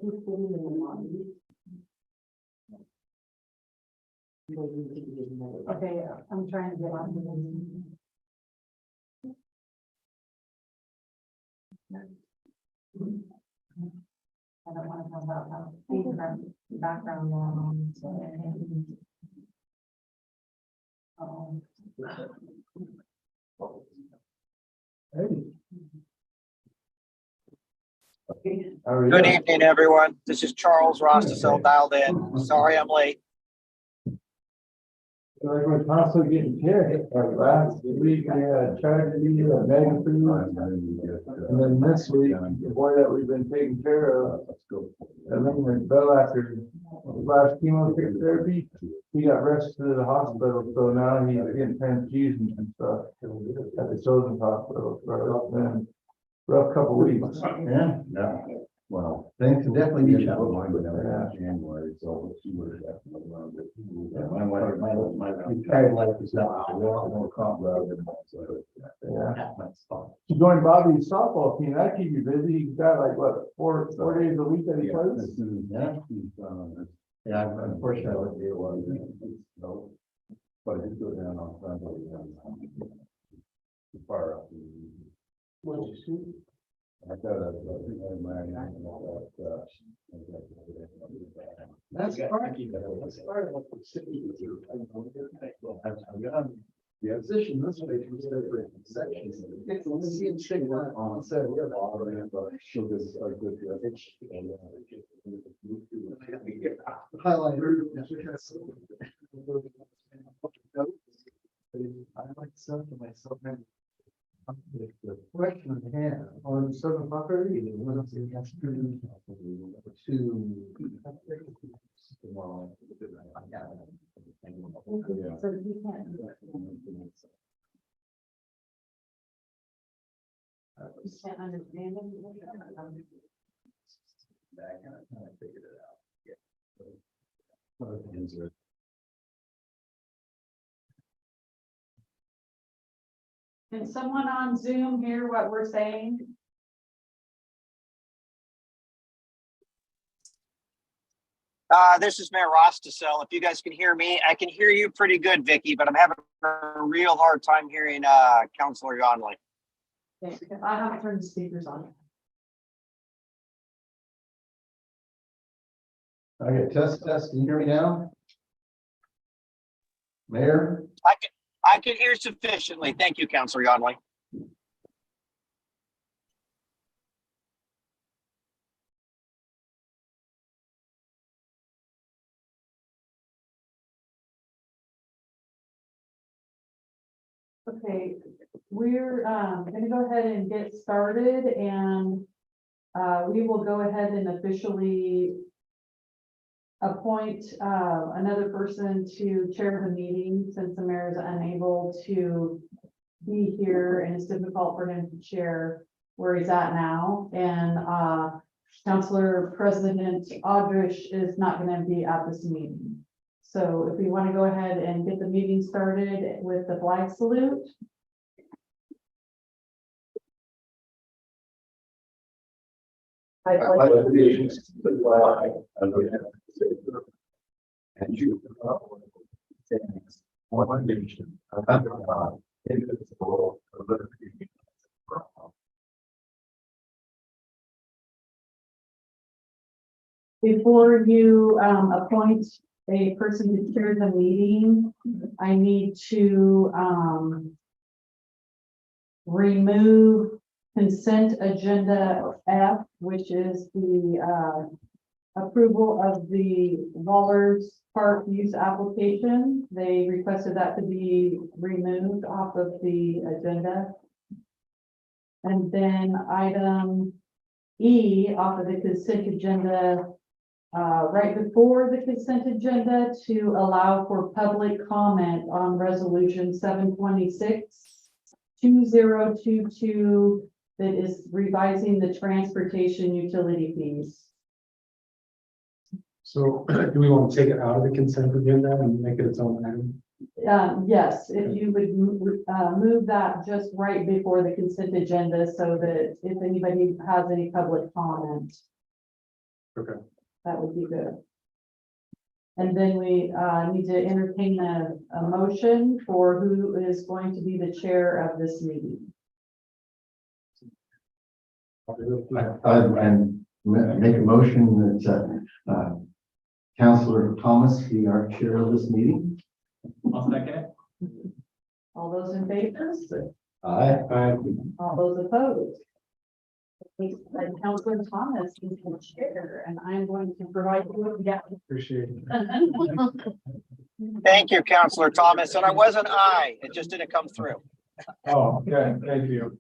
Okay, I'm trying to get on to this. I don't want to talk about how background on. Good evening, everyone. This is Charles Rosticell dialed in. Sorry I'm late. Like we're constantly getting hit. Like last week, we had tragedy at Mega Foods. And then this week, the boy that we've been taking care of, and then when Bell after last chemotherapy, he got rushed to the hospital. So now he's getting transfusions and stuff at the children's hospital. So it's been a rough couple weeks. Yeah, yeah. Well, things can definitely be challenging, but now it's January, so let's see what it definitely around it. Yeah, my entire life is now, we all know comp route and so. Yeah. That's fun. You join Bobby's softball team, that keep you busy. He's got like what, four days a week that he plays? Yeah, yeah, unfortunately, I wouldn't be able to, no. But I did go down on Sunday. Far up. I got that's part of what the city is. The position this way from different sections. It's the same on set. Sugars are good. Highlighter. I like some for myself. The question I have on 7 o'clock already, what else you have to do tomorrow? So you can't. You can't understand them. I figured it out. Yeah. Can someone on Zoom hear what we're saying? This is Mayor Rosticell. If you guys can hear me, I can hear you pretty good, Vicky, but I'm having a real hard time hearing Councilor Yonley. Okay, because I haven't turned the speakers on. Okay, test. Can you hear me now? Mayor? I can hear sufficiently. Thank you, Councilor Yonley. Okay, we're gonna go ahead and get started, and we will go ahead and officially appoint another person to chair the meeting, since the mayor is unable to be here and it's difficult for him to chair where he's at now. And Councilor President Aldrich is not going to be at this meeting. So if we want to go ahead and get the meeting started with the flag salute. I pledge allegiance to the flag of the United States and to the republic that stands one nation under God, indivisible, with liberty and justice for all. Before you appoint a person to chair the meeting, I need to remove consent agenda F, which is the approval of the Waller's Park use application. They requested that to be removed off of the agenda. And then item E off of the consent agenda, right before the consent agenda, to allow for public comment on resolution 726-2022 that is revising the transportation utility fees. So do we want to take it out of the consent agenda and make it its own item? Yes, if you would move that just right before the consent agenda, so that if anybody has any public comment. Okay. That would be good. And then we need to entertain a motion for who is going to be the chair of this meeting. And make a motion that, Counselor Thomas be our chair of this meeting. I'll second. All those in favor? Aye. All those opposed? And Councilor Thomas is the chair, and I'm going to provide you with the. Appreciate it. Thank you, Counselor Thomas. And I wasn't I, it just didn't come through. Oh, okay, thank you.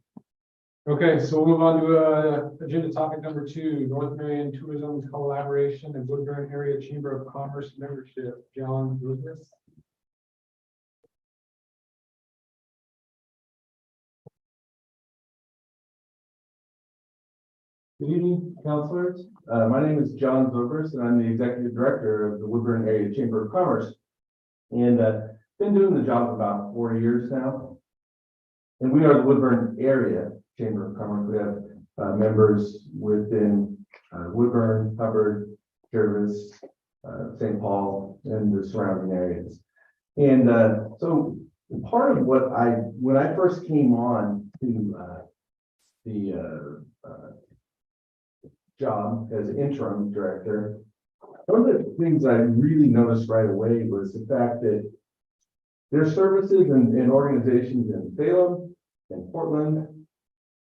Okay, so we'll move on to agenda topic number 2, North Marion Tourism Collaboration and Woodburn Area Chamber of Commerce membership. John Lucas. Good evening, councilors. My name is John Zovers, and I'm the executive director of the Woodburn Area Chamber of Commerce. And been doing the job about 4 years now. And we are the Woodburn Area Chamber of Commerce. We have members within Woodburn, Hubbard, Jervis, St. Paul, and the surrounding areas. And so part of what when I first came on to the job as interim director, one of the things I really noticed right away was the fact that there's services and organizations in Salem and Portland,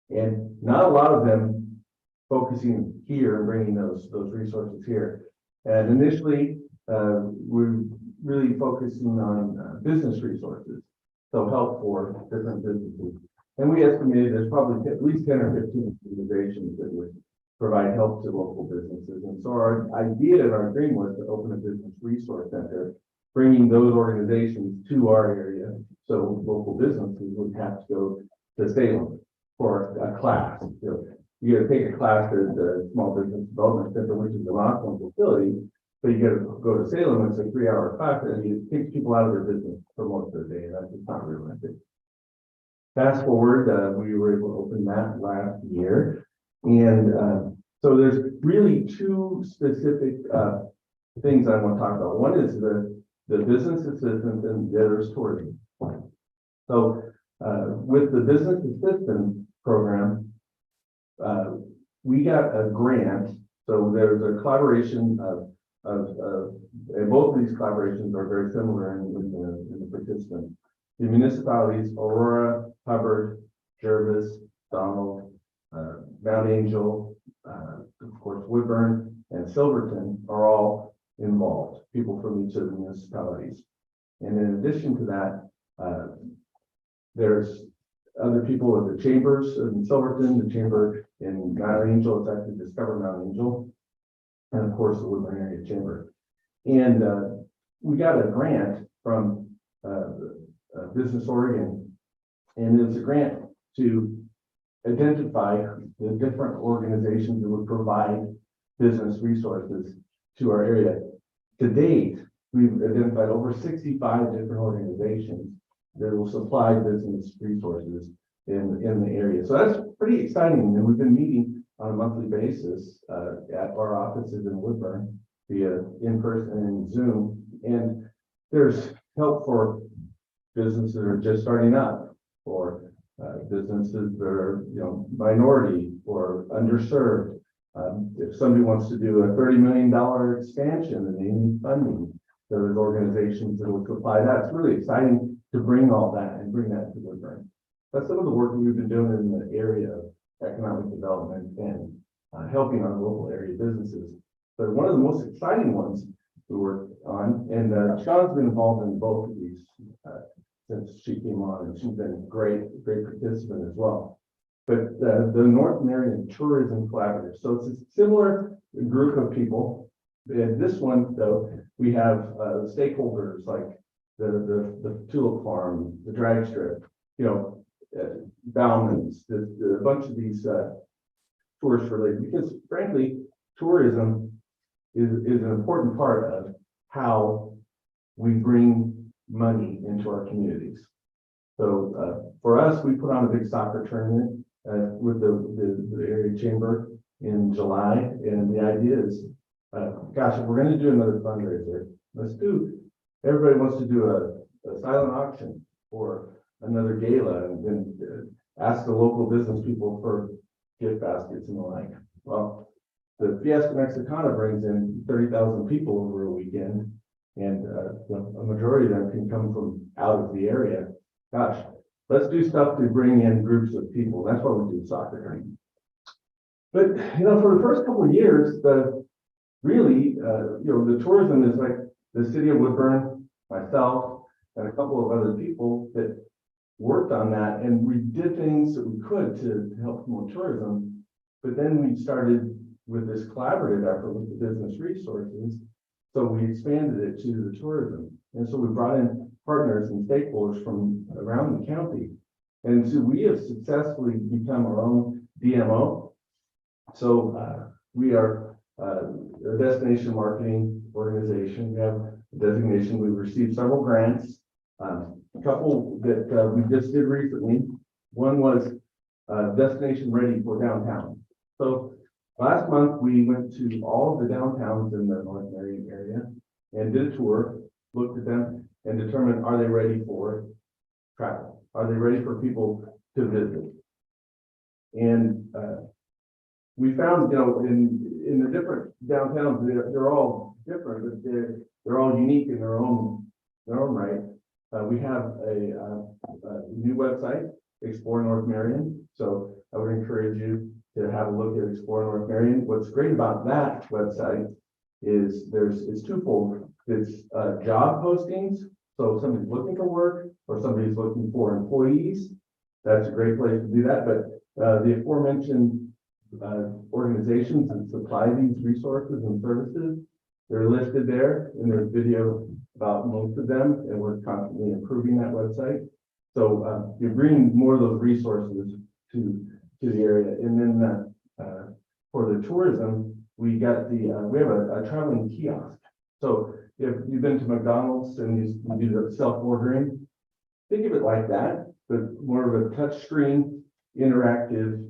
and not a lot of them focusing here and bringing those resources here. And initially, we're really focusing on business resources, so help for different businesses. And we estimated there's probably at least 10 or 15 organizations that would provide help to local businesses. And so our idea and our dream was to open a business resource center, bringing those organizations to our area. So local businesses would have to go to Salem for a class. You got to take a class at the Small Business Development Center, which is an awesome facility, but you got to go to Salem. It's a 3-hour class, and it takes people out of their business for most of the day. That's just not realistic. Fast forward, we were able to open that last year. And so there's really 2 specific things I want to talk about. One is the business assistance, and the other is tourism. So with the business assistance program, we got a grant. So there's a collaboration and both of these collaborations are very similar in the participants. The municipalities, Aurora, Hubbard, Jervis, Donald, Mount Angel, of course, Woodburn and Silverton are all involved, people from each of the municipalities. And in addition to that, there's other people at the chambers in Silverton, the chamber in Mount Angel, it's actually Discover Mount Angel, and of course the Woodburn Area Chamber. And we got a grant from Business Oregon, and it's a grant to identify the different organizations that would provide business resources to our area. To date, we've identified over 65 different organizations that will supply business resources in the area. So that's pretty exciting. And we've been meeting on a monthly basis at our offices in Woodburn via in-person and Zoom. And there's help for businesses that are just starting up, or businesses that are, minority or underserved. If somebody wants to do a $30 million expansion and they need funding, there's organizations that will supply that. It's really exciting to bring all that and bring that to Woodburn. That's some of the work we've been doing in the area of economic development and helping our local area businesses. But one of the most exciting ones we work on, and Sean's been involved in both of these since she came on, and she's been a great participant as well. But the North Marion Tourism Collaborative. So it's a similar group of people. In this one, though, we have stakeholders like the tulip farm, the drag strip, Bauman's, a bunch of these tourist related, because frankly, tourism is an important part of how we bring money into our communities. So for us, we put on a big soccer tournament with the area chamber, in July, and the idea is, gosh, if we're gonna do another fundraiser, everybody wants to do a silent auction or another gala and then ask the local business people for gift baskets and the like. Well, the Fiesta Mexicana brings in 30,000 people over a weekend, and a majority of them can come from out of the area. Gosh, let's do stuff to bring in groups of people. That's why we do soccer. But for the first couple of years, the tourism is like the city of Woodburn, myself, and a couple of other people that worked on that, and we did things that we could to help promote tourism. But then we started with this collaborative effort with the business resources. So we expanded it to the tourism. And so we brought in partners and stakeholders from around the county. And so we have successfully become our own DMO. So we are a destination marketing organization. We have a designation. We've received several grants. A couple that we just did recently. One was destination ready for downtown. So last month we went to all of the downtowns in the North Marion area and did a tour, looked at them, and determined, are they ready for travel? Are they ready for people to visit? And we found, in the different downtowns, they're all different, but they're all unique in their own right. We have a new website, Explore North Marion. So I would encourage you to have a look at Explore North Marion. What's great about that website is it's twofold. It's job postings. So if somebody's looking for work or somebody's looking for employees, that's a great place to do that. But the aforementioned organizations that supply these resources and services, they're listed there, and there's video about most of them, and we're constantly improving that website. So you're bringing more of those resources to the area. And then for the tourism, we have a traveling kiosk. So if you've been to McDonald's and you do the self-ordering, think of it like that, but more of a touch screen interactive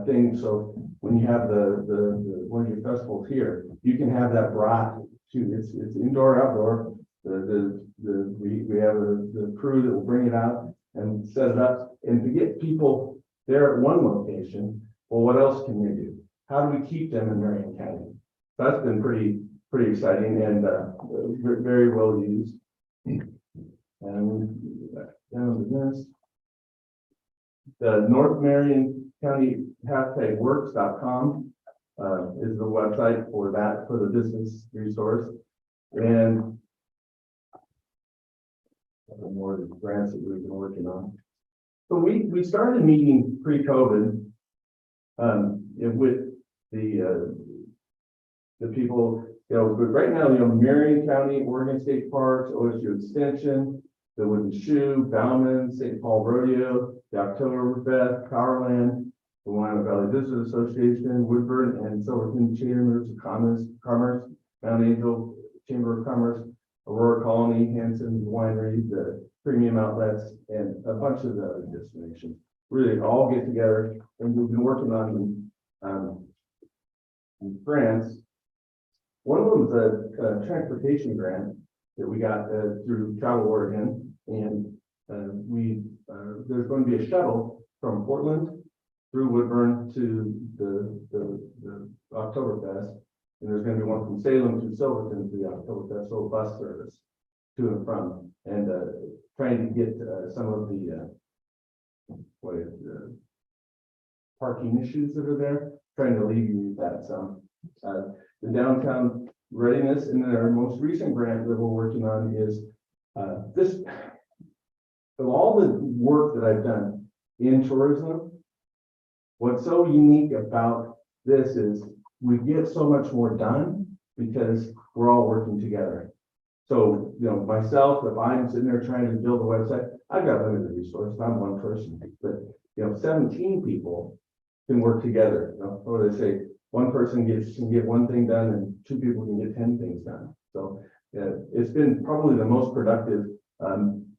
thing. So when you have the one of your festivals here, you can have that brought to it's indoor, outdoor. We have the crew that will bring it out and set it up. And to get people there at one location, well, what else can we do? How do we keep them in Marion County? So that's been pretty exciting and very well used. And down to this, the North Marion County #works.com is the website for the business resource. And more of the grants that we've been working on. So we started meeting pre-COVID with the people, but right now, Marion County, Oregon State Parks, OSU Extension, the Wooden Shoe, Bauman, St. Paul Rodeo, the Oktoberfest, Powerland, the Willamette Valley Visitors Association, Woodburn and Silverton Chambers of Commerce, Mount Angel Chamber of Commerce, Aurora Colony, Hanson's Winery, the Premium Outlets, and a bunch of the other destinations. Really all get together, and we've been working on grants. One of them is a transportation grant that we got through Travel Oregon, and there's going to be a shuttle from Portland through Woodburn to the Oktoberfest. And there's going to be one from Salem to Silverton to the Oktoberfest, so bus service to and from, and trying to get some of the parking issues that are there, trying to alleviate that some. The downtown readiness, and then our most recent grant that we're working on is this. Of all the work that I've done in tourism, what's so unique about this is we get so much more done because we're all working together. So, myself, if I'm sitting there trying to build a website, I've got limited resources. I'm one person, but 17 people can work together. Or they say one person can get one thing done and 2 people can get 10 things done. So it's been probably the most productive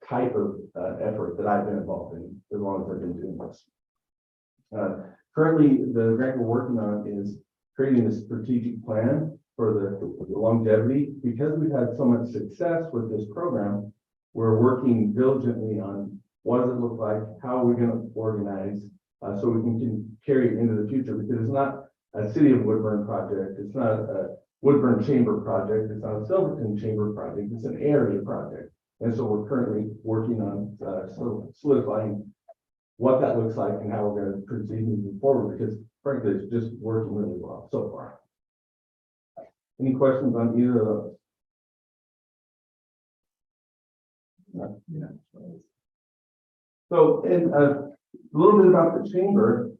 type of effort that I've been involved in as long as I've been doing this. Currently, the grant we're working on is creating a strategic plan for the longevity. Because we've had so much success with this program, we're working diligently on what does it look like, how are we going to organize, so we can carry it into the future, because it's not a City of Woodburn project, it's not a Woodburn Chamber project, it's not a Silverton Chamber project, it's an area project. And so we're currently working on solidifying what that looks like and how we're going to proceed moving forward, because frankly, it's just working really well so far. Any questions on either of those? No? Yeah. So, and a little bit about the chamber.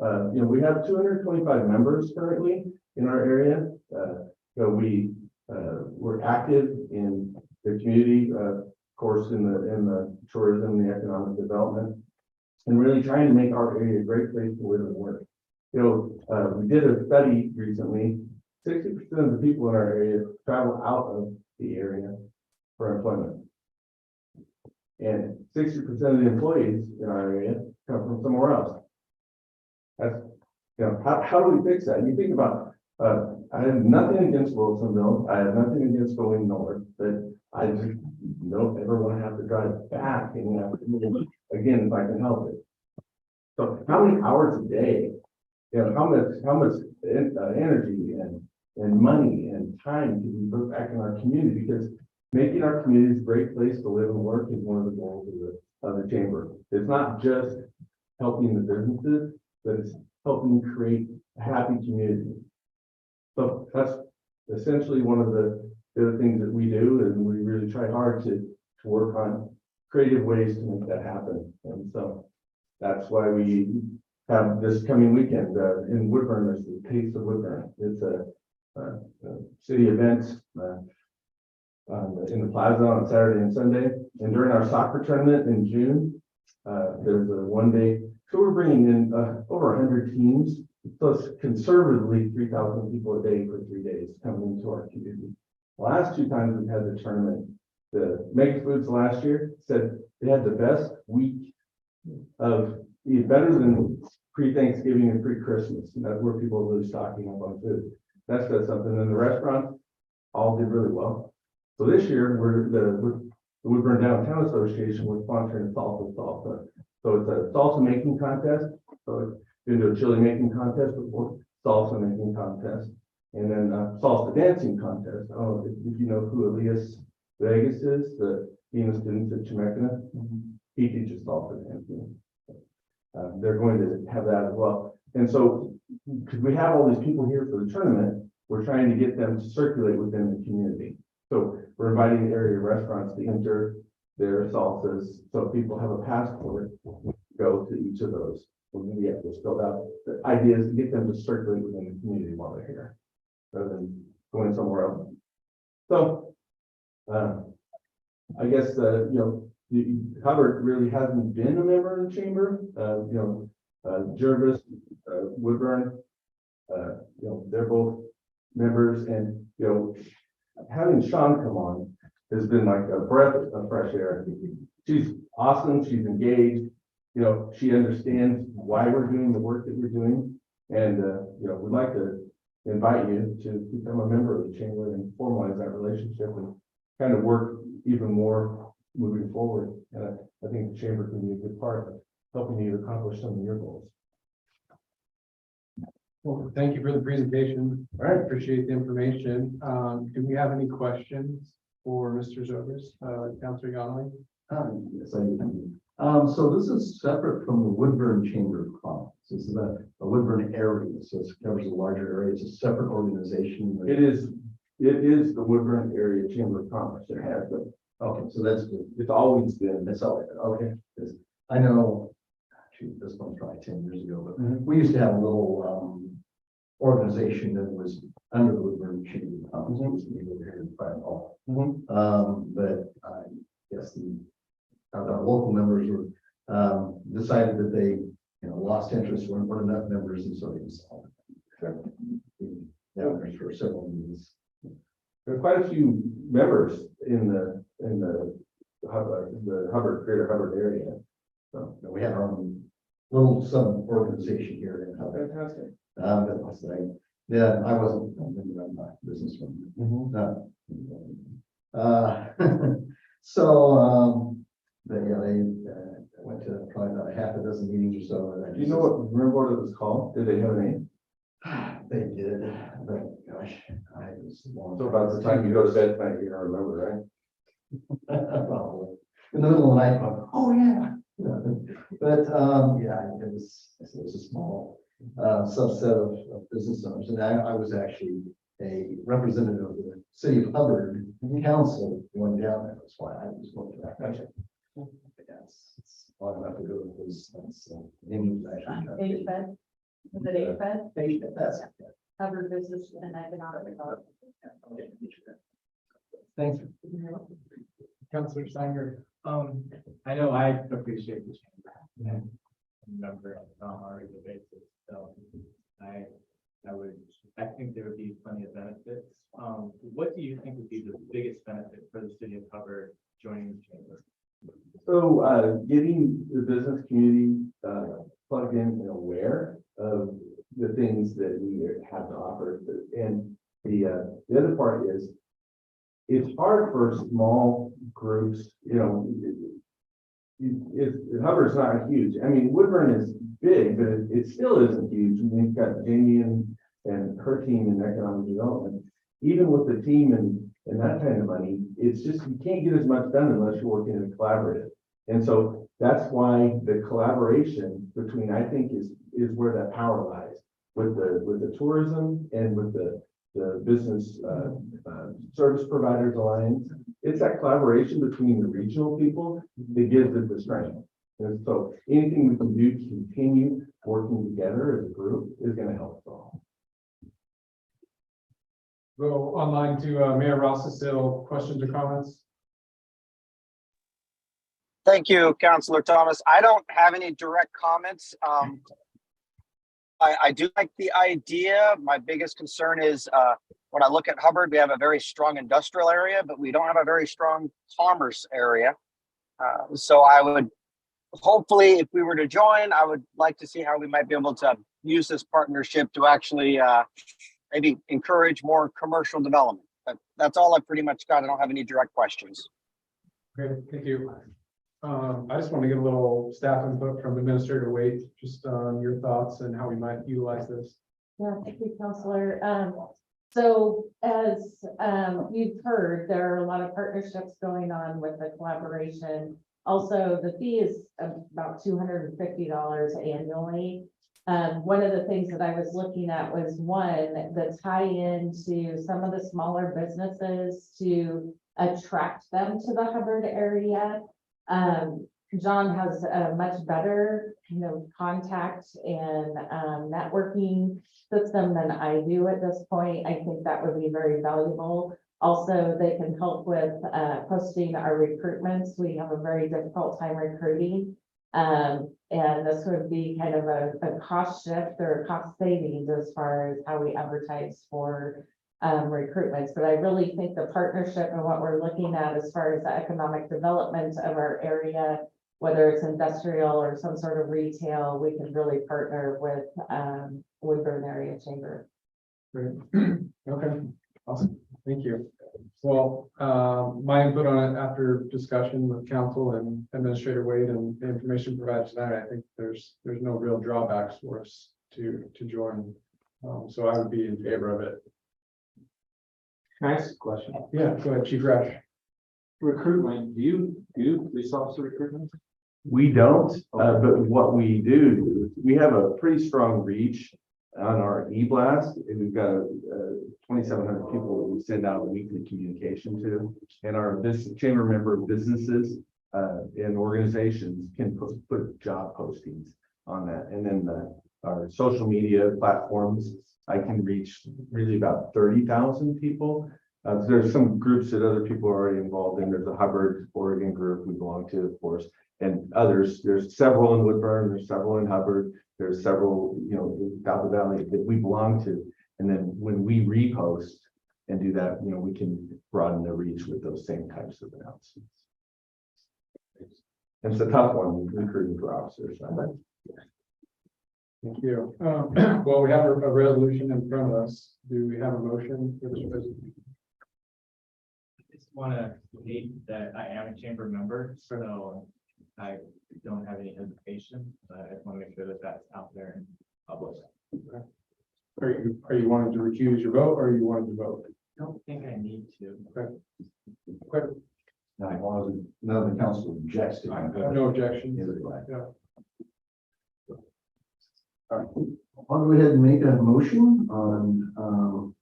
We have 225 members currently in our area. We're active in the community, of course, in the tourism, the economic development, and really trying to make our area a great place to live and work. We did a study recently. 60% of the people in our area travel out of the area for employment. And 60% of the employees in our area come from somewhere else. That's, how do we fix that? And you think about, I have nothing against Wilsonville. I have nothing against going north, but I just don't ever want to have to drive back in the afternoon again if I can help it. So how many hours a day, how much energy and money and time can we put back in our community? Because making our communities a great place to live and work is one of the goals of the chamber. It's not just helping the businesses, but it's helping create a happy community. So that's essentially one of the other things that we do, and we really try hard to work on creative ways to make that happen. And so that's why we have this coming weekend in Woodburn. There's the Taste of Woodburn. It's a city event in the plaza on Saturday and Sunday. And during our soccer tournament in June, there's a one-day. So we're bringing in over 100 teams, plus conservatively 3,000 people a day for 3 days coming into our community. The last two times we've had the tournament, the Mega Foods last year said they had the best week of, better than pre-Thanksgiving and pre-Christmas. And that's where people are really stocking up on food. That's something. And the restaurants all did really well. So this year, the Woodburn Downtown Association, we're sponsoring salsa. So it's a salsa making contest. So it's been to a chili making contest before, salsa making contest, and then salsa dancing contest. I don't know if you know who Elias Vegas is, the dean of students at Chemekina. He teaches salsa dancing. They're going to have that as well. And so, because we have all these people here for the tournament, we're trying to get them to circulate within the community. So we're inviting area restaurants to enter their salsas, so people have a passport, go to each of those. We're going to get this filled out. The idea is to get them to circulate within the community while they're here, rather than going somewhere else. So, I guess Hubbard really hasn't been a member of the chamber. Jervis, Woodburn, they're both members, and having Sean come on has been like a breath of fresh air. She's awesome. She's engaged. She understands why we're doing the work that we're doing, and we'd like to invite you to become a member of the chamber and formalize that relationship and kind of work even more moving forward. And I think the chamber can be a good part of helping you accomplish some of your goals. Well, thank you for the presentation. All right. Appreciate the information. Do we have any questions for Mr. Zovis, Councilor Yonley? Yes, I do. So this is separate from the Woodburn Chamber of Commerce. This is a Woodburn area, so it covers a larger area. It's a separate organization. It is the Woodburn Area Chamber of Commerce. There has been. Okay, so that's good. It's always been. That's all. Okay, I know. Shoot, this one's probably 10 years ago, but Mhm. we used to have a little organization that was under the Woodburn Chamber of Commerce. It used to be over here in Fire Hall. But I guess our local members were decided that they lost interest, weren't enough members, and so they dissolved. Members for several meetings. There are quite a few members in the Hubbard, Greater Hubbard area. So We have our own little sub organization here in Hubbard. fantastic. But Yeah, I wasn't, I'm gonna run my business one. So, but yeah, they went to probably about half a dozen meetings or so. And I Do you know remember what it was called? Did they have a name? They did, but gosh, I was. So about the time you go to bed tonight, you're gonna remember, right? Probably. In the middle of the night, I'm, oh, yeah. But, yeah, it was a small, subset of business owners, and I was actually a representative of the city of Hubbard council going down there, that's why I was going to that project. Yes, it's long enough ago, because that's, name was actually. AFED, is it AFED? That's. Covered Business and Economic Development. Thanks. Councilor Steiner. I know I appreciate the chamber and member on a regular basis, so I think there would be plenty of benefits. What do you think would be the biggest benefit for the city of Hubbard joining the chamber? So, getting the business community, plugged in and aware of the things that we have to offer. And the other part is, it's hard for small groups, Hubbard's not huge. I mean, Woodburn is big, but it still isn't huge. And we've got Jamie and her team in economic development. Even with the team and that kind of money, it's just, you can't get as much done unless you're working in a collaborative. And so that's why the collaboration between, I think, is where that power lies with the tourism and with the business service providers alliance. It's that collaboration between the regional people that gives it the strength. And so anything we can do to continue working together as a group is going to help us all. Go online to Mayor Rossestil, questions or comments? Thank you, Councilor Thomas. I don't have any direct comments. I do like the idea. My biggest concern is when I look at Hubbard, we have a very strong industrial area, but we don't have a very strong commerce area. So I would, hopefully, if we were to join, I would like to see how we might be able to use this partnership to actually maybe encourage more commercial development. But that's all I pretty much got. I don't have any direct questions. Great, thank you. I just want to get a little staff input from Administrator Wade, just on your thoughts and how we might utilize this. Yeah, thank you, Counselor. So as you've heard, there are a lot of partnerships going on with the collaboration. Also, the fee is about $250 annually. One of the things that I was looking at was the tie into some of the smaller businesses to attract them to the Hubbard area. John has a much better contact and networking system than I do at this point. I think that would be very valuable. Also, they can help with posting our recruitments. We have a very difficult time recruiting. And this would be kind of a cost shift or a cost savings as far as how we advertise for recruitments. But I really think the partnership and what we're looking at as far as the economic development of our area, whether it's industrial or some sort of retail, we can really partner with Woodburn Area Chamber. Great. Okay, awesome. Thank you. Well, my input on it after discussion with council and Administrator Wade and the information provided tonight, I think there's no real drawbacks for us to join. So I would be in favor of it. Can I ask a question? Yeah, go ahead, Chief Rash. Recruitment, do you do police officer recruitment? We don't, but what we do, we have a pretty strong reach on our e-blast. We've got 2,700 people that we send out weekly communication to, and our business chamber member businesses and organizations can put job postings on that. And then our social media platforms, I can reach really about 30,000 people. There's some groups that other people are already involved in. There's a Hubbard, Oregon group we belong to, of course, and others. There's several in Woodburn, there's several in Hubbard, there's several, in South Valley that we belong to. And then when we repost and do that, we can broaden the reach with those same types of announcements. And it's a tough one, recruiting for officers. Thank you. Well, we have a resolution in front of us. Do we have a motion for this resolution? I just want to state that I am a chamber member, so I don't have any hesitation, but I just want to make sure that that's out there in public. Are you wanting to recuse your vote or are you wanting to vote? I don't think I need to. Okay, Now, as long as none of the council objects to I it. have no objection. Either way. Yeah. I'll go ahead and make a motion on,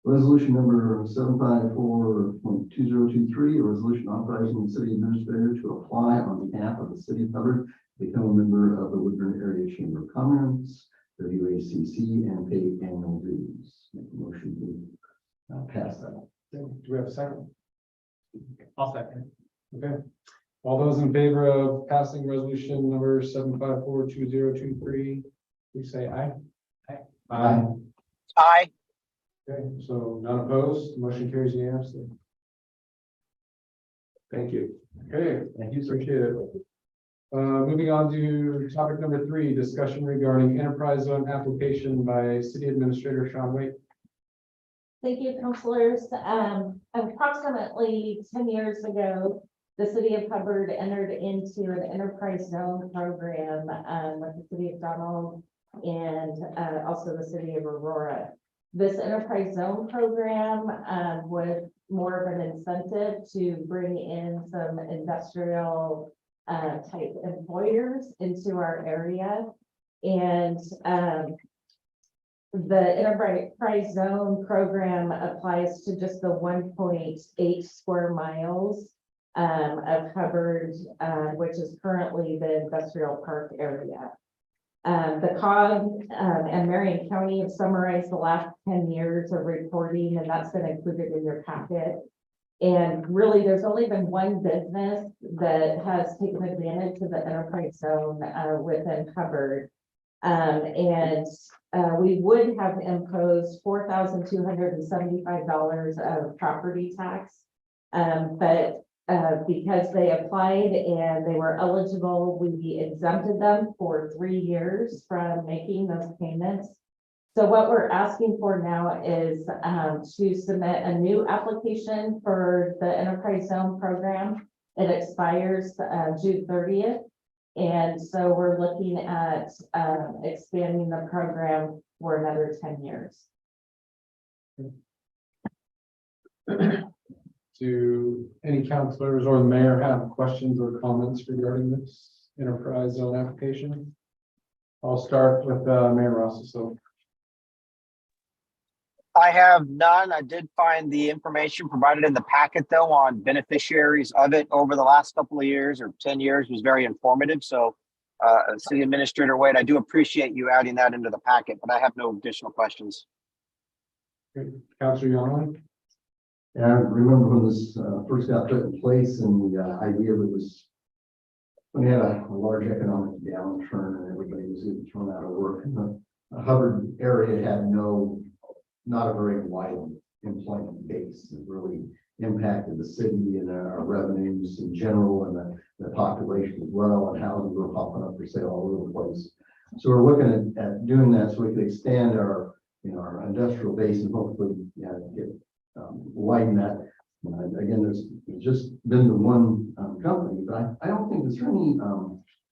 resolution number 754.2023, a resolution authorizing the city administrator to apply on behalf of the city of Hubbard, to become a member of the Woodburn Area Chamber of Commerce, the UACC, and pay annual dues. Make a motion to pass that. Do we have a second? I'll second. Okay. All those in favor of passing resolution number 7542023, please say aye. Aye. Aye. Okay, so none opposed, motion carries unanimously. Thank you. Okay, Thank you, sir. appreciate it. Moving on to topic number 3, discussion regarding enterprise zone application by City Administrator Sean Wake. Thank you, councilors. Approximately 10 years ago, the city of Hubbard entered into an enterprise zone program with the city of Donald and also the city of Aurora. This enterprise zone program was more of an incentive to bring in some industrial type employers into our area. And the enterprise zone program applies to just the 1.8 square miles of Hubbard, which is currently the industrial park area. The COG and Marion County have summarized the last 10 years of reporting, and that's been included in your packet. And really, there's only been one business that has taken advantage of the enterprise zone within Hubbard. We would have imposed $4,275 of property tax. But because they applied and they were eligible, we exempted them for 3 years from making those payments. So what we're asking for now is to submit a new application for the enterprise zone program. It expires June 30th. And so we're looking at expanding the program for another 10 years. Do any councilors or the mayor have questions or comments regarding this enterprise zone application? I'll start with Mayor Ross. So I have none. I did find the information provided in the packet though on beneficiaries of it over the last couple of years or 10 years was very informative. So City Administrator Wade, I do appreciate you adding that into the packet, but I have no additional questions. Councilor Young. Yeah, I remember when this first got put in place and the idea that was when we had a large economic downturn and everybody was getting thrown out of work. And the Hubbard area had not a very wide employment base. It really impacted the city and our revenues in general and the population as well, and houses were popping up for sale all over the place. So we're looking at doing that so we could expand our industrial base and hopefully widen that. Again, there's just been the one company, but I don't think there's any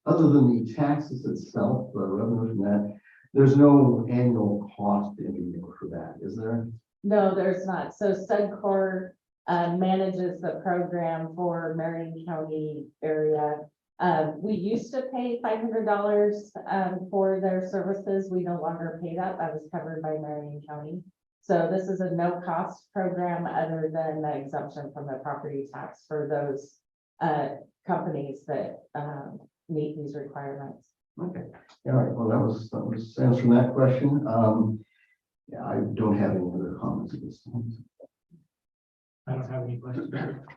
other than the taxes itself, the revenue from that. There's no annual cost anymore for that, is there? No, there's not. So Suncor manages the program for Marion County area. We used to pay $500 for their services. We no longer pay that. That was covered by Marion County. So this is a no cost program other than the exemption from the property tax for those companies that meet these requirements. Okay. All right. Well, that was answering that question. Yeah, I don't have any other comments at this time. I don't have any questions.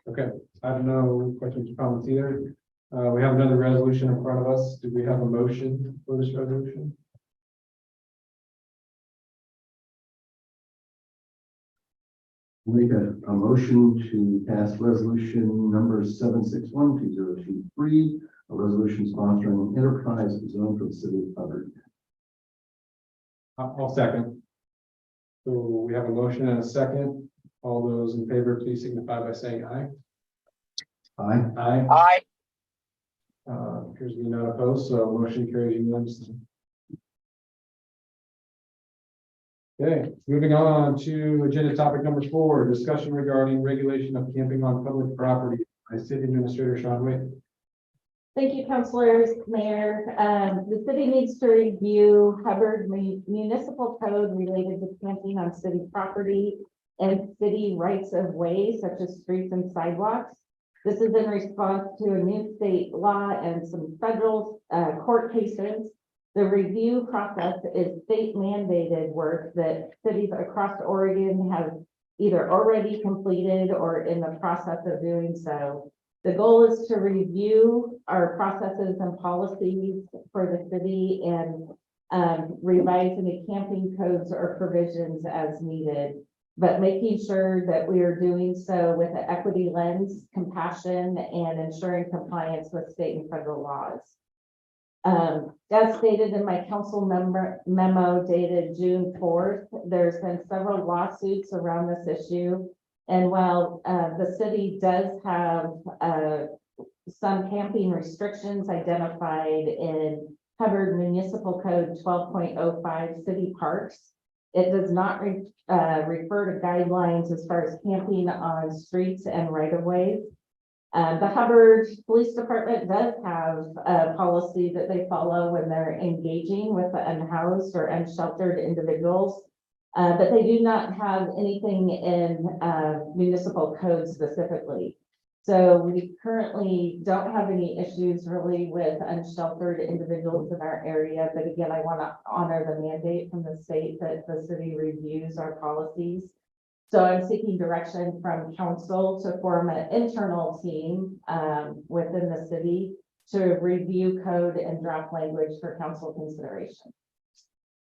Okay, I have no questions or comments either. We have another resolution in front of us. Do we have a motion for this resolution? Make a motion to pass resolution number 7612023, a resolution sponsoring an enterprise zone for the city of Hubbard. I'll second. So we have a motion and a second. All those in favor, please signify by saying aye. Aye. Aye. Aye. Appears to be not opposed, so motion carries unanimously. Okay, moving on to agenda topic number 4, discussion regarding regulation of camping on public property by City Administrator Sean Wade. Thank you, councilors, mayor. The city needs to review Hubbard municipal code related to camping on city property and city rights of way, such as streets and sidewalks. This is in response to a new state law and some federal court cases. The review process is state mandated work that cities across Oregon have either already completed or in the process of doing so. The goal is to review our processes and policies for the city and revise any camping codes or provisions as needed, but making sure that we are doing so with an equity lens, compassion, and ensuring compliance with state and federal laws. As stated in my council memo dated June 4th, there's been several lawsuits around this issue. And while the city does have some camping restrictions identified in Hubbard Municipal Code 12.05 city parks, it does not refer to guidelines as far as camping on streets and right-of-ways. The Hubbard Police Department does have a policy that they follow when they're engaging with the unhoused or unsheltered individuals. But they do not have anything in municipal code specifically. So we currently don't have any issues really with unsheltered individuals in our area. But again, I want to honor the mandate from the state that the city reviews our policies. So I'm seeking direction from council to form an internal team within the city to review code and draft language for council consideration.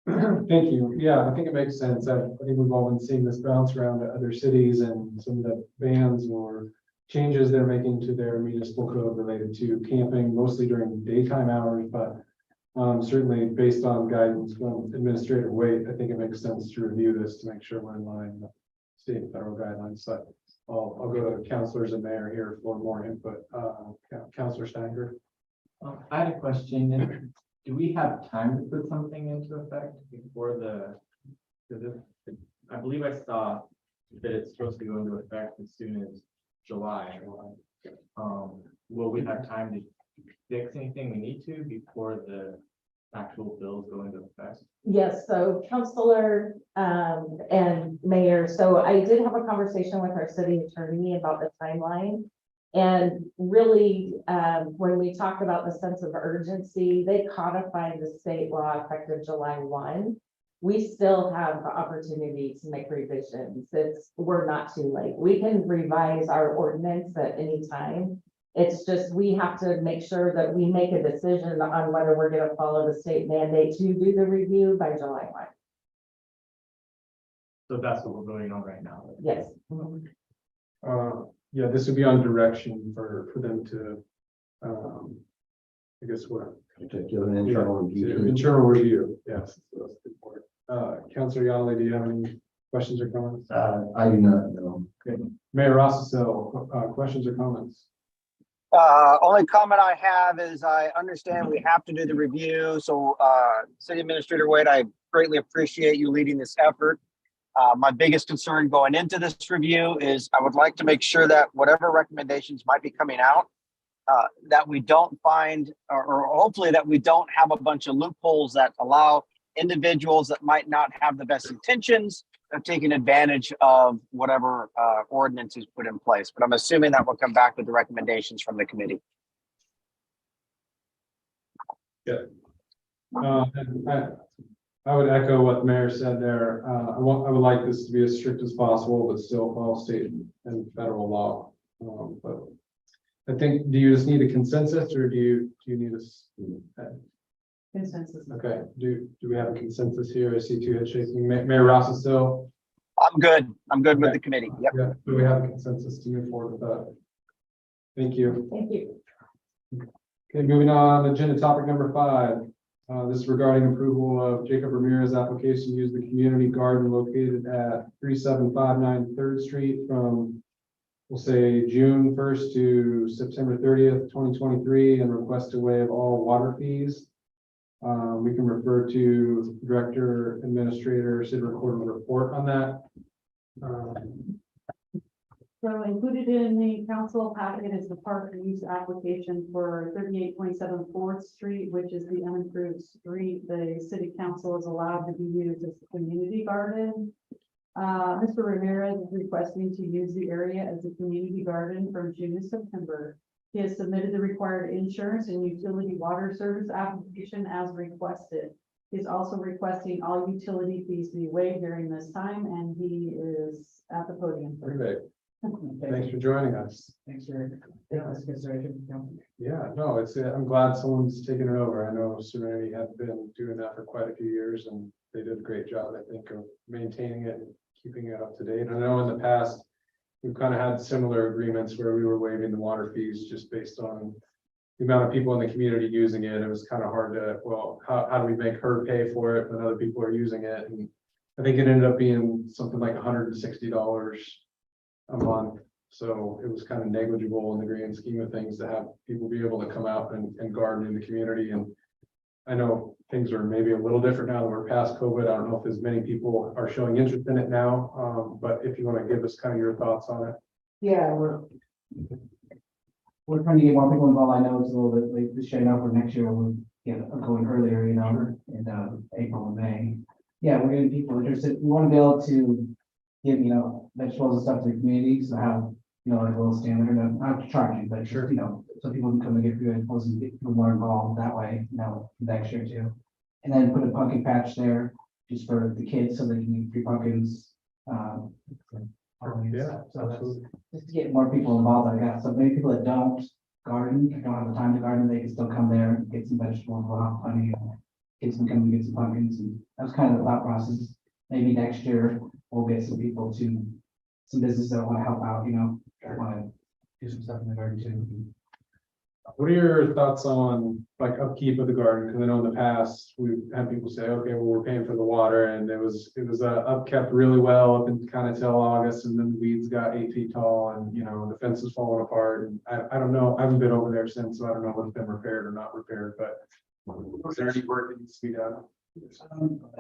Thank you. Yeah, I think it makes sense. I think we've all been seeing this bounce around to other cities and some of the bans or changes they're making to their municipal code related to camping, mostly during daytime hours, but certainly based on guidance from Administrator Wade, I think it makes sense to review this to make sure we're in line with state and federal guidelines. So I'll go to councilors and mayor here for more input. Councilor Steiger. I had a question. Do we have time to put something into effect before I believe I saw that it's supposed to go into effect as soon as July. Will we have time to fix anything we need to before the actual bills go into effect? Yes, so councilor and mayor, so I did have a conversation with our city attorney about the timeline. And really, when we talk about the sense of urgency, they codified the state law effective July 1. We still have the opportunity to make revisions. We're not too late. We can revise our ordinance at any time. It's just, we have to make sure that we make a decision on whether we're going to follow the state mandate to do the review by July 1. So that's what we're voting on right now. Yes. Yeah, this would be on direction for them to, I guess what? To give an internal review. Internal review, yes. So that's the point. Councilor Yonley, do you have any questions or comments? I do not know. Okay. Mayor Rossesell, questions or comments? Only comment I have is I understand we have to do the review. So City Administrator Wade, I greatly appreciate you leading this effort. My biggest concern going into this review is I would like to make sure that whatever recommendations might be coming out, that we don't find, or hopefully that we don't have a bunch of loopholes that allow individuals that might not have the best intentions of taking advantage of whatever ordinance is put in place. But I'm assuming that we'll come back with the recommendations from the committee. I would echo what the mayor said there. I would like this to be as strict as possible, but still follow state and federal law. But I think, do you just need a consensus or do you need a Consensus. okay, do we have a consensus here? I see 2 heads shaking. Mayor Rossesell? I'm good. I'm good with Okay. the committee. Yep. Yeah, do we have a consensus to move forward with that? Thank you. Thank you. Okay, moving on, agenda topic number 5, This is regarding approval of Jacob Ramirez application to use the community garden located at 3759 3rd Street from, we'll say, June 1st to September 30th, 2023, and request to waive all water fees. We can refer to Director Administrator Sid record a report on that. So included in the council packet is the park use application for 3827 4th Street, which is the unimproved street. The city council is allowed to be used as a community garden. Mr. Ramirez is requesting to use the area as a community garden from June to September. He has submitted the required insurance and utility water service application as requested. He's also requesting all utility fees be waived during this time, and he is at the podium. Perfect. Thanks for joining us. Thanks for taking this consideration. Yeah, no, I'm glad someone's taking it over. I know Serenity had been doing that for quite a few years, and they did a great job, I think, of maintaining it and keeping it up to date. I know in the past, we've kind of had similar agreements where we were waiving the water fees just based on the amount of people in the community using it. It was kind of hard to, well, how do we make her pay for it when other people are using it? And I think it ended up being something like $160 a month. So it was kind of negligible in the grand scheme of things to have people be able to come out and garden in the community. And I know things are maybe a little different now that we're past COVID. I don't know if as many people are showing interest in it now, but if you want to give us kind of your thoughts on it. Yeah, we're trying to get more people involved. I know it's a little bit late this year, now for next year, we'll get going earlier, in April and May. Yeah, we're getting people interested. We want to be able to give, vegetables and stuff to the community, so have, like a little stand there, not charging, but Sure. So people can come and get food and get people more involved that way, next year too. And then put a pumpkin patch there just for the kids so they can eat free pumpkins. Yeah, So that's absolutely. just to get more people involved, I guess. So maybe people that don't garden, or don't have the time to garden, they can still come there, get some vegetables, go out funny, and kids can come and get some pumpkins. And that was kind of the thought process. Maybe next year we'll get some people to, some businesses that want to help out, that want to do some stuff in the garden too. What are your thoughts on like upkeep of the garden? Because I know in the past, we've had people say, okay, well, we're paying for the water, and it was upkept really well up in kind of till August, and then the weeds got 8 feet tall, and the fence is falling apart. And I don't know, I haven't been over there since, so I don't know what's been repaired or not repaired, but is there any work that needs to be done?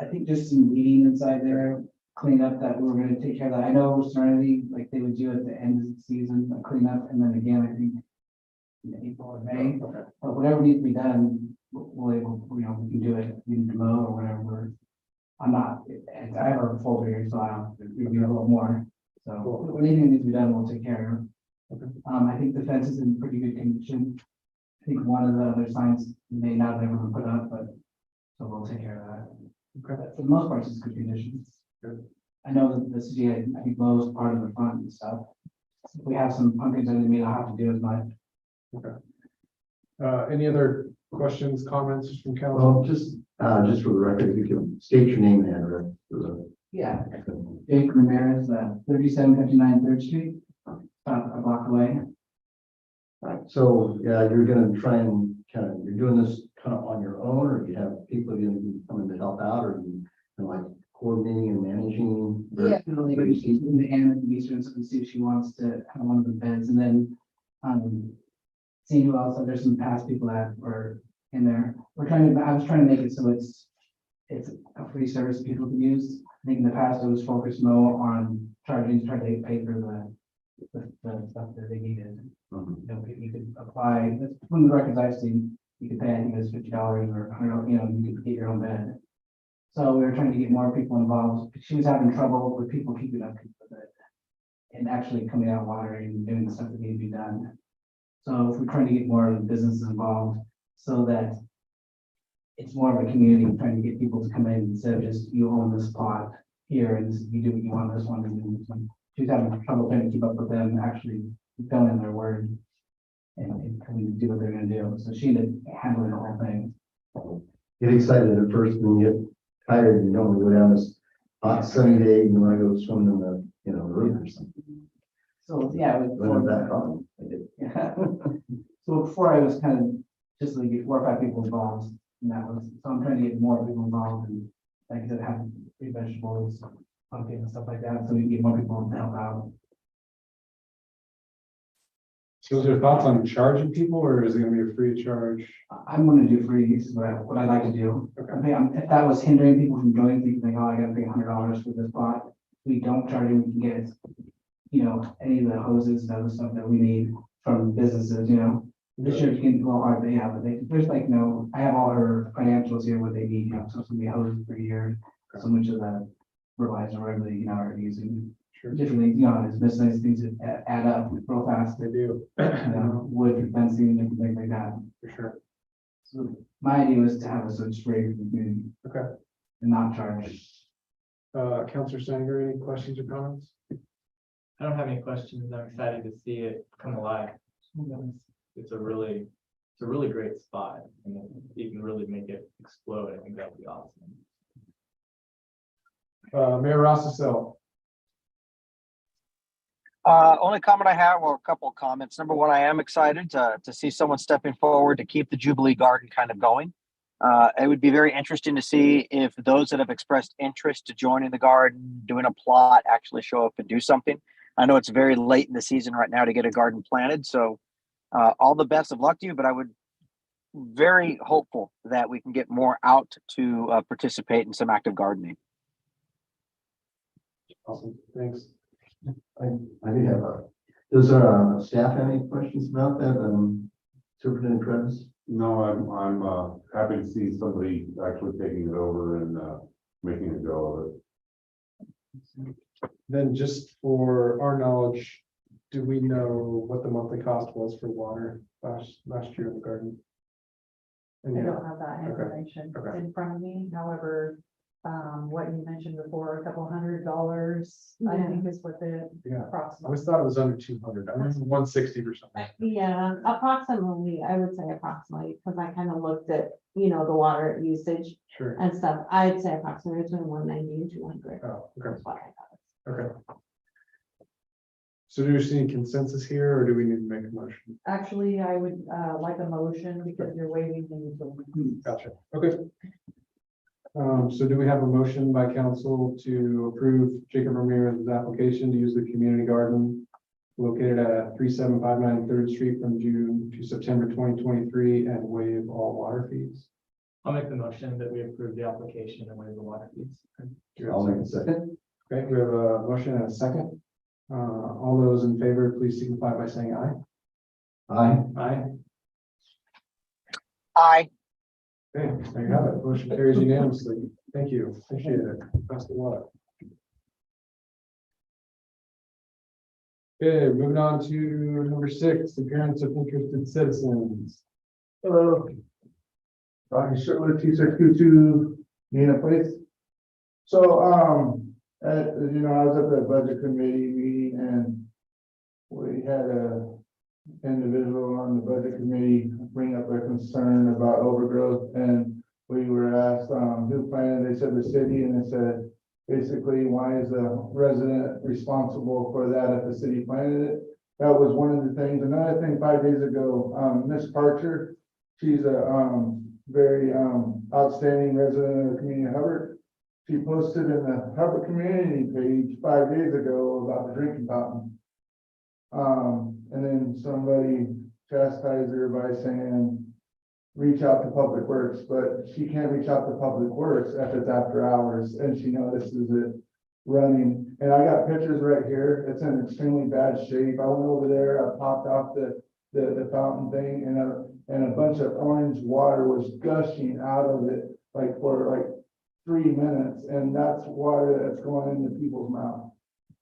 I think just some weeding inside there, clean up that we were gonna take care of that. I know Serenity, like they would do at the end of the season, a clean up, and then again, I think in April or May, but whatever needs to be done, we can do it, we can mow or whatever. I have a folder here, so I'll review a little more. So anything that needs to be done, we'll take care of. I think the fence is in pretty good condition. I think one of the other signs may not have ever been put up, but so we'll take care of that. Okay. But for the most part, it's good condition. Good. I know that the city, I think, mows part of the front and stuff. If we have some pumpkins, then we may not have to do as much. Any other questions, comments from council? Well, just for the record, if you can state your name and address. For the, Yeah. Jake Ramirez, 3759 3rd Street, about a block away. so, yeah, you're gonna try and you're doing this kind of on your own, or do you have people going to be coming to help out, or you like coordinating and managing? Yeah, in the Anna can be students and see if she wants to have one of the beds, and then seeing who else, there's some past people that were in there. I was trying to make it so it's a free service people can use. I think in the past it was focused more on trying to pay for the stuff that they needed. You could apply, that's one of the records I've seen, you could pay, I think it was $50 or $100, you could get your own bed. So we were trying to get more people involved. She was having trouble with people keeping up with it and actually coming out watering and doing the stuff that needed to be done. So if we're trying to get more of the businesses involved so that it's more of a community, trying to get people to come in instead of just you own this plot here and you do what you want this one and do this one. She was having trouble trying to keep up with them, actually filling their word and coming to do what they're gonna do. So she ended up handling the whole thing. Get excited at first, when you get tired, you don't want to go down this hot sunny day, you want to go swimming in the river or something. So yeah, it Don't have was, that problem. yeah. So before I was kind of just like get 4 or 5 people involved, And that was, so I'm trying to get more people involved and, like I said, have free vegetables, pumpkin and stuff like that, so we can get more people to help out. So is there thoughts on charging people, or is it gonna be a free charge? I'm gonna do free, this is what I like to do. Okay. I mean, if that was hindering people from joining, people think, oh, I gotta pay $100 for this spot. We don't charge them, we can get, you know, any of the hoses and other stuff that we need from businesses, you know. This year, you can go hard, they have, but there's like no, I have all her financials here, what they need, you know, so some of the hoses per year, so much of the fertilizer, whatever they, you know, are using. Sure. Different things, you know, there's miscellaneous things that add up real fast, They do, you know, wood, fencing, different things like that. for sure. So my idea was to have a switch free for the community. Okay. And not charge. Counselor Sanger, any questions or comments? I don't have any questions. I'm excited to see it come alive. It's a really great spot, and if you can really make it explode, I think that would be awesome. Mayor Rossesell. Only comment I have, or a couple of comments. Number one, I am excited to see someone stepping forward to keep the Jubilee Garden kind of going. It would be very interesting to see if those that have expressed interest to joining the garden, doing a plot, actually show up and do something. I know it's very late in the season right now to get a garden planted, so all the best of luck to you, but I would very hopeful that we can get more out to participate in some active gardening. Awesome, thanks. I do have does staff have any questions about that? Superintendent Travis? No, I'm happy to see somebody actually taking it over and making a go of it. Then just for our knowledge, do we know what the monthly cost was for water last year in the garden? I And don't have that information Okay. in front of me, however, what you mentioned before, a couple $100, I Yeah. think is what the yeah, I approximate. always thought it was under 200. I remember 160 or something. Yeah, approximately, I would say approximately, because I kind of looked at, you know, the water usage Sure. and stuff. I'd say approximately between 190 and 200. Oh, okay, That's what I thought. okay. So do you see consensus here, or do we need to make a motion? Actually, I would, like a motion because you're waiving the utility. Gotcha, okay. So do we have a motion by council to approve Jacob Ramirez's application to use the community garden located at 3759 3rd Street from June to September 2023 and waive all water fees? I'll make the motion that we approve the application and waive the water fees. Do you have I'll a make a second. Okay, we have a motion and a second. All those in favor, please signify by saying aye. Aye. Aye. Aye. Okay, there you have it. Motion carries unanimously. Thank you. Appreciate it. Best of luck. Okay, moving on to number 6, appearance of interested citizens. Hello. Rocky Sherwood, T622, Nina Place. So, as you know, I was at the budget committee meeting and we had a individual on the budget committee bring up a concern about overgrowth, and we were asked, who planted, they said the city, and they said, basically, why is the resident responsible for that if the city planted it? That was one of the things. Another thing, 5 days ago, Miss Parcher, she's a, very, outstanding resident of the community of Hubbard. She posted in the Hubbard community page 5 days ago about the drinking fountain. And then somebody chastised her by saying, reach out to Public Works, but she can't reach out to Public Works if it's after hours, and she notices it running. And I got pictures right here. It's in extremely bad shape. I went over there, I popped off the fountain thing, and a bunch of orange water was gushing out of it, like for like 3 minutes, and that's water that's going into people's mouth.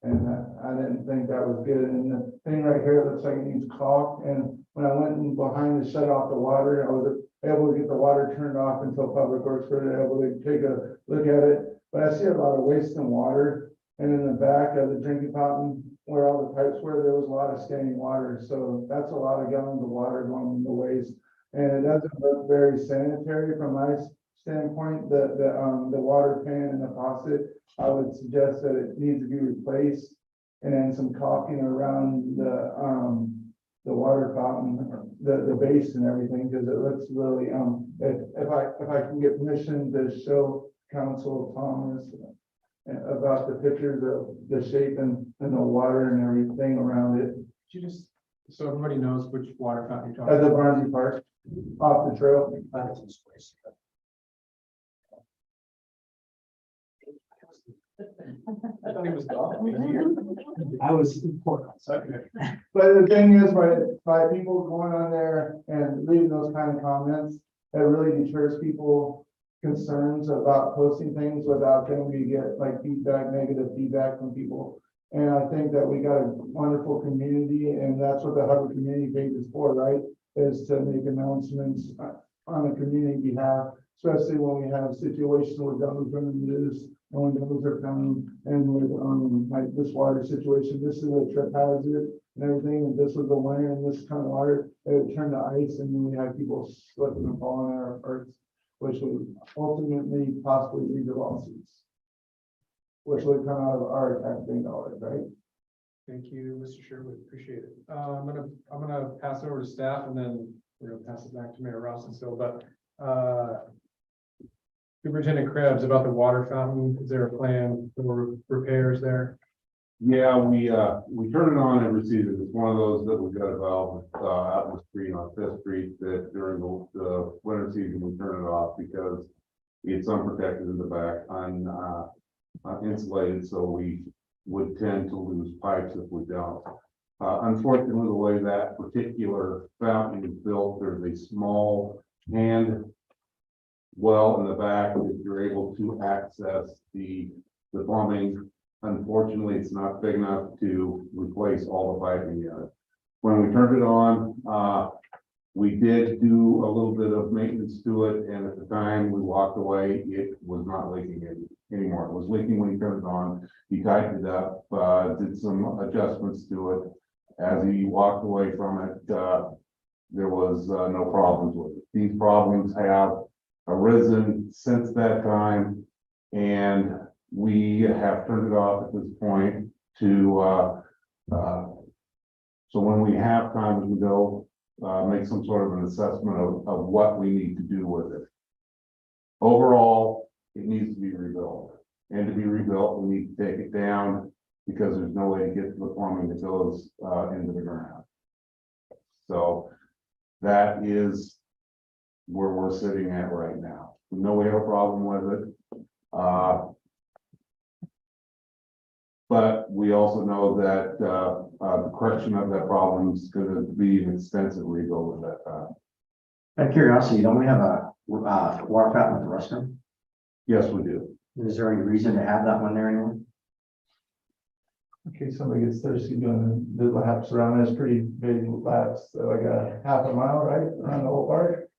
And I didn't think that was good. And the thing right here looks like it needs caulk. And when I went in behind to shut off the water, I was able to get the water turned off until Public Works were able to take a look at it. But I see a lot of waste in water. And in the back of the drinking fountain, where all the pipes were, there was a lot of standing water. So that's a lot of gallons of water going into waste. And it doesn't look very sanitary from my standpoint. The water pan and the faucet, I would suggest that it needs to be replaced, and then some caulking around the the water fountain, the base and everything, because it looks really, if I can get permission to show Council Thomas about the pictures of the shape and the water and everything around it, Could you just, so everybody knows which water fountain you're at talking the about? Barnsley Park, off the trail. I thought he was gone. I was important. Okay. But the thing is, by people going on there and leaving those kind of comments, it really deters people concerns about posting things without them to get like feedback, negative feedback from people. And I think that we got a wonderful community, and that's what the Hubbard community page is for, right? Is to make announcements on a community behalf, especially when we have situations where those are in the news and when those are found, and with like this water situation, this is a trip hazard and everything, and this was the winter and this kind of water, it would turn to ice, and then we have people slipping and falling on our parts, which would ultimately possibly lead to lawsuits, which would come out of our taxpaying dollars, right? Thank you, Mr. Sherwood, appreciate it. I'm gonna pass it over to staff and then we're gonna pass it back to Mayor Rossensville, but, Superintendent Krebs, about the water fountain, is there a plan for repairs there? Yeah, we turn it on every season. It's one of those that we've got a valve, out in the street on Fifth Street that during the winter season, we turn it off because it's unprotected in the back, uninsulated, so we would tend to lose pipes if we don't. Unfortunately, the way that particular fountain is built, there's a small hand well in the back that you're able to access the plumbing. Unfortunately, it's not big enough to replace all the piping in it. When we turned it on, we did do a little bit of maintenance to it, and at the time we walked away, it was not leaking anymore. It was leaking when he turned it on. He tightened it up, did some adjustments to it. As he walked away from it, there was no problems with it. These problems have arisen since that time, and we have turned it off at this point to so when we have time, we go make some sort of an assessment of what we need to do with it. Overall, it needs to be rebuilt, and to be rebuilt, we need to take it down because there's no way to get to the plumbing that goes into the ground. So that is where we're sitting at right now. We know we have a problem with it. But we also know that the correction of that problem is going to be an extensive rebuild at that time. Out of curiosity, don't we have a water fountain at the restroom? Yes, we do. Is there any reason to have that one there anymore? In case somebody gets thirsty doing the laps around, it's pretty big laps, so like a half a mile, right, around the whole park.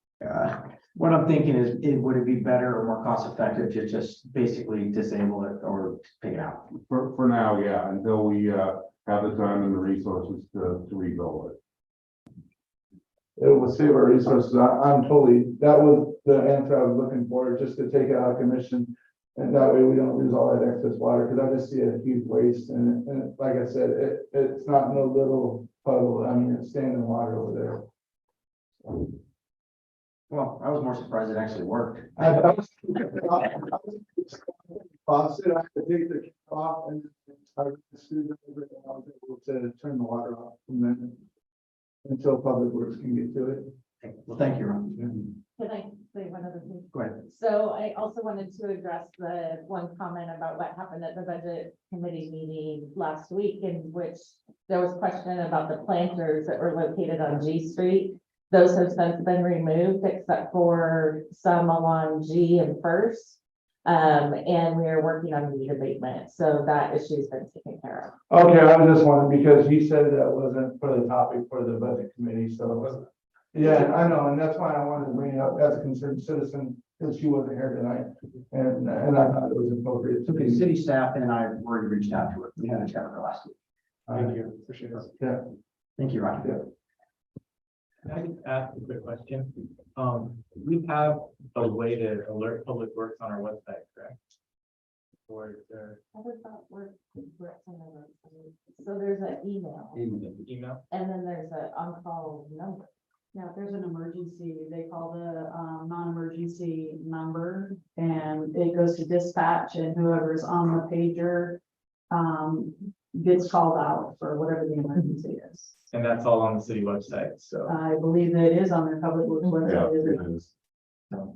What I'm thinking is, would it be better or more cost effective to just basically disable it or take it out? For now, yeah, until we have the time and the resources to rebuild it. It will save our resources. I'm totally, that was the answer I was looking for, just to take it out of commission. And that way we don't lose all that excess water, because I just see a huge waste, and like I said, it's not no little puddle. I mean, it's standing water over there. Well, I was more surprised it actually worked. I was faucet, I had to take the cap off and I screwed it over, and I was able to turn the water off from then until Public Works can get to it. Well, thank you, Ron. Can I say one other thing? Go ahead. So I also wanted to address the one comment about what happened at the budget committee meeting last week, in which there was question about the planters that were located on G Street. Those have since been removed except for some along G and First. And we are working on weed abatement, so that issue's been taken care of. Okay, I was just wondering, because he said that wasn't for the topic for the budget committee, so. Yeah, I know, and that's why I wanted to bring it up as a concerned citizen, because she wasn't here tonight, and I thought it was appropriate. Okay, city staff and I have already reached out to her. We had a chat with her last week. Thank you, appreciate it. Yeah. Thank you, Ron. Can I just ask a quick question? We have a way to alert Public Works on our website, correct? or their How does that work? So there's an email email? and then there's an on-call number. Yeah, if there's an emergency, they call the, non-emergency number and it goes to dispatch and whoever's on the pager, gets called out for whatever the emergency is. And that's all on the city website, so, I believe that it is on their public works Yeah, website. it is.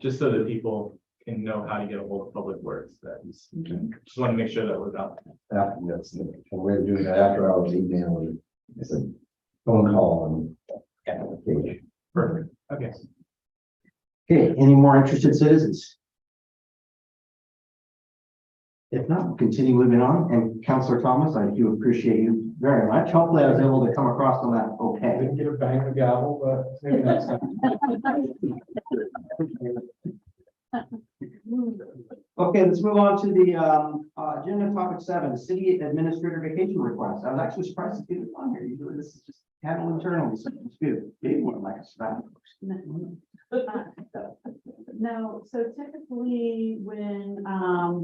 just so that people can know how to get a hold of Public Works, that is, just want to make sure that was out. After, that's, and we're doing that after hours email, and it's a phone call and application. Perfect, okay. Okay, any more interested citizens? If not, we'll continue moving on. And Counselor Thomas, I do appreciate you very much. Hopefully I was able to come across on that okay. Didn't get a bang the gavel, but maybe next time. Okay, let's move on to the agenda topic 7, city administrator vacation request. I was actually surprised to see this on here. Usually this is just handled internally, so it's good. Big one like a staff. No, so typically when,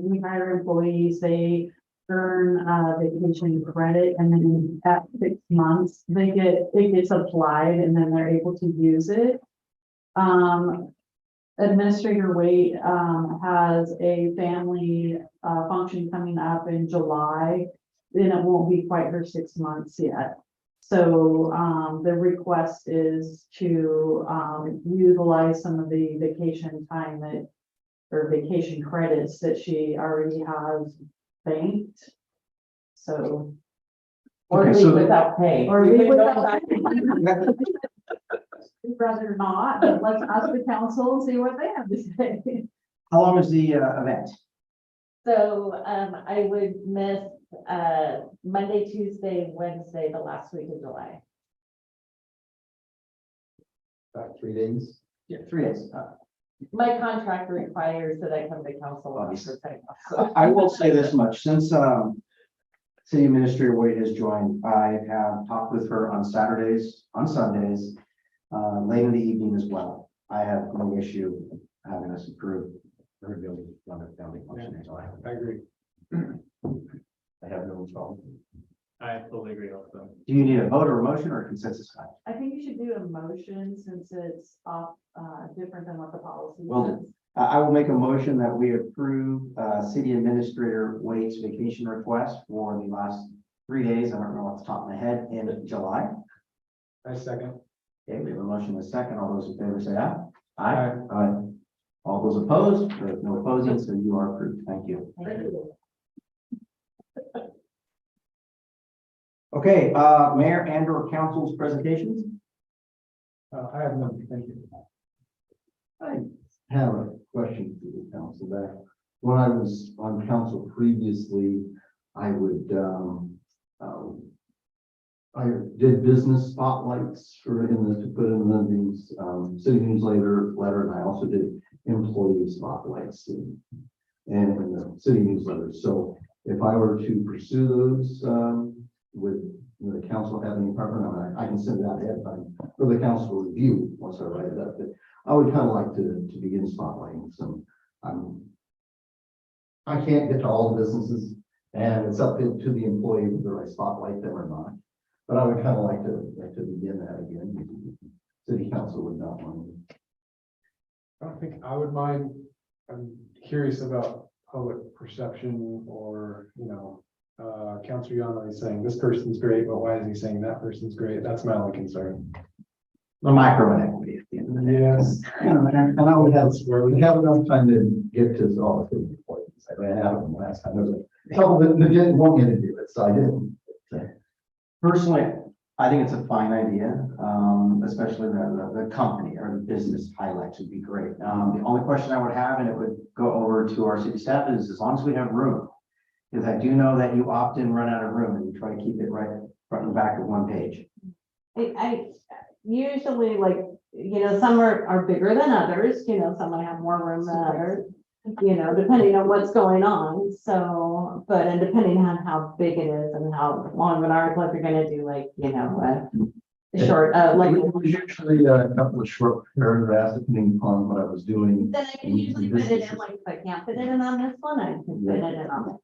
we hire employees, they earn, vacation credit and then at 6 months, it gets applied and then they're able to use it. Administrator Wade, has a family, function coming up in July. Then it won't be quite her 6 months yet. So, the request is to, utilize some of the vacation time that, or vacation credits that she already has banked. So. Or Okay, leave so- without pay. Or leave without. We'd rather not, but let's ask the council and see what they have to say. How long is the event? So, I would miss, Monday, Tuesday, Wednesday, the last week of July. About 3 days. Yeah, 3 days. My contract requires that I come to council. on Obviously. the time off. I will say this much, since City Administrator Wade has joined, I have talked with her on Saturdays, on Sundays, late in the evening as well. I have no issue having us approve her ability to run a family function. So I agree. I have no problem. I totally agree also. Do you need a vote or a motion or a consensus? I think you should do a motion since it's off, different than what the policy Will is. do. I will make a motion that we approve City Administrator Wade's vacation request for the last 3 days. I don't know off the top of my head, in July. I second. Okay, we have a motion and a second. All those in favor say aye. Aye. Aye. All those opposed? There's no opposing, so you are approved. Thank you. Thank you. Okay, Mayor and or council's presentations? I have none, thank you. I have a question for the council back. When I was on council previously, I would, I did business spotlights for, to put in these, city newsletter, and I also did employee spotlights in the city newsletter. So if I were to pursue those, would the council have any preference? I can send it out ahead of time for the council review once I write it up, but I would kind of like to begin spotlighting some. I can't get to all the businesses, and it's up to the employee whether I spotlight them or not. But I would kind of like to begin that again. City council would not mind. I don't think I would mind. I'm curious about public perception or, Councilor Yonley saying this person's great, but why is he saying that person's great? That's my only concern. The micro inequity at the end of the day. Yes. And I would have, we have enough time to get to all the employees. I ran out of them last time. There was a couple that didn't want me to do it, so I didn't. Personally, I think it's a fine idea, especially the company or the business highlights would be great. The only question I would have, and it would go over to our city staff, is as long as we have room. Because I do know that you often run out of room and you try to keep it right front and back of one page. I usually some are bigger than others, some might have more room than others, depending on what's going on. So, and depending on how big it is and how long of an article, if you're gonna do short, like, It was usually a couple of short paragraphs depending upon what I was doing. then I can usually fit it in, like, if I can't fit it in on this one, I can fit it in on this.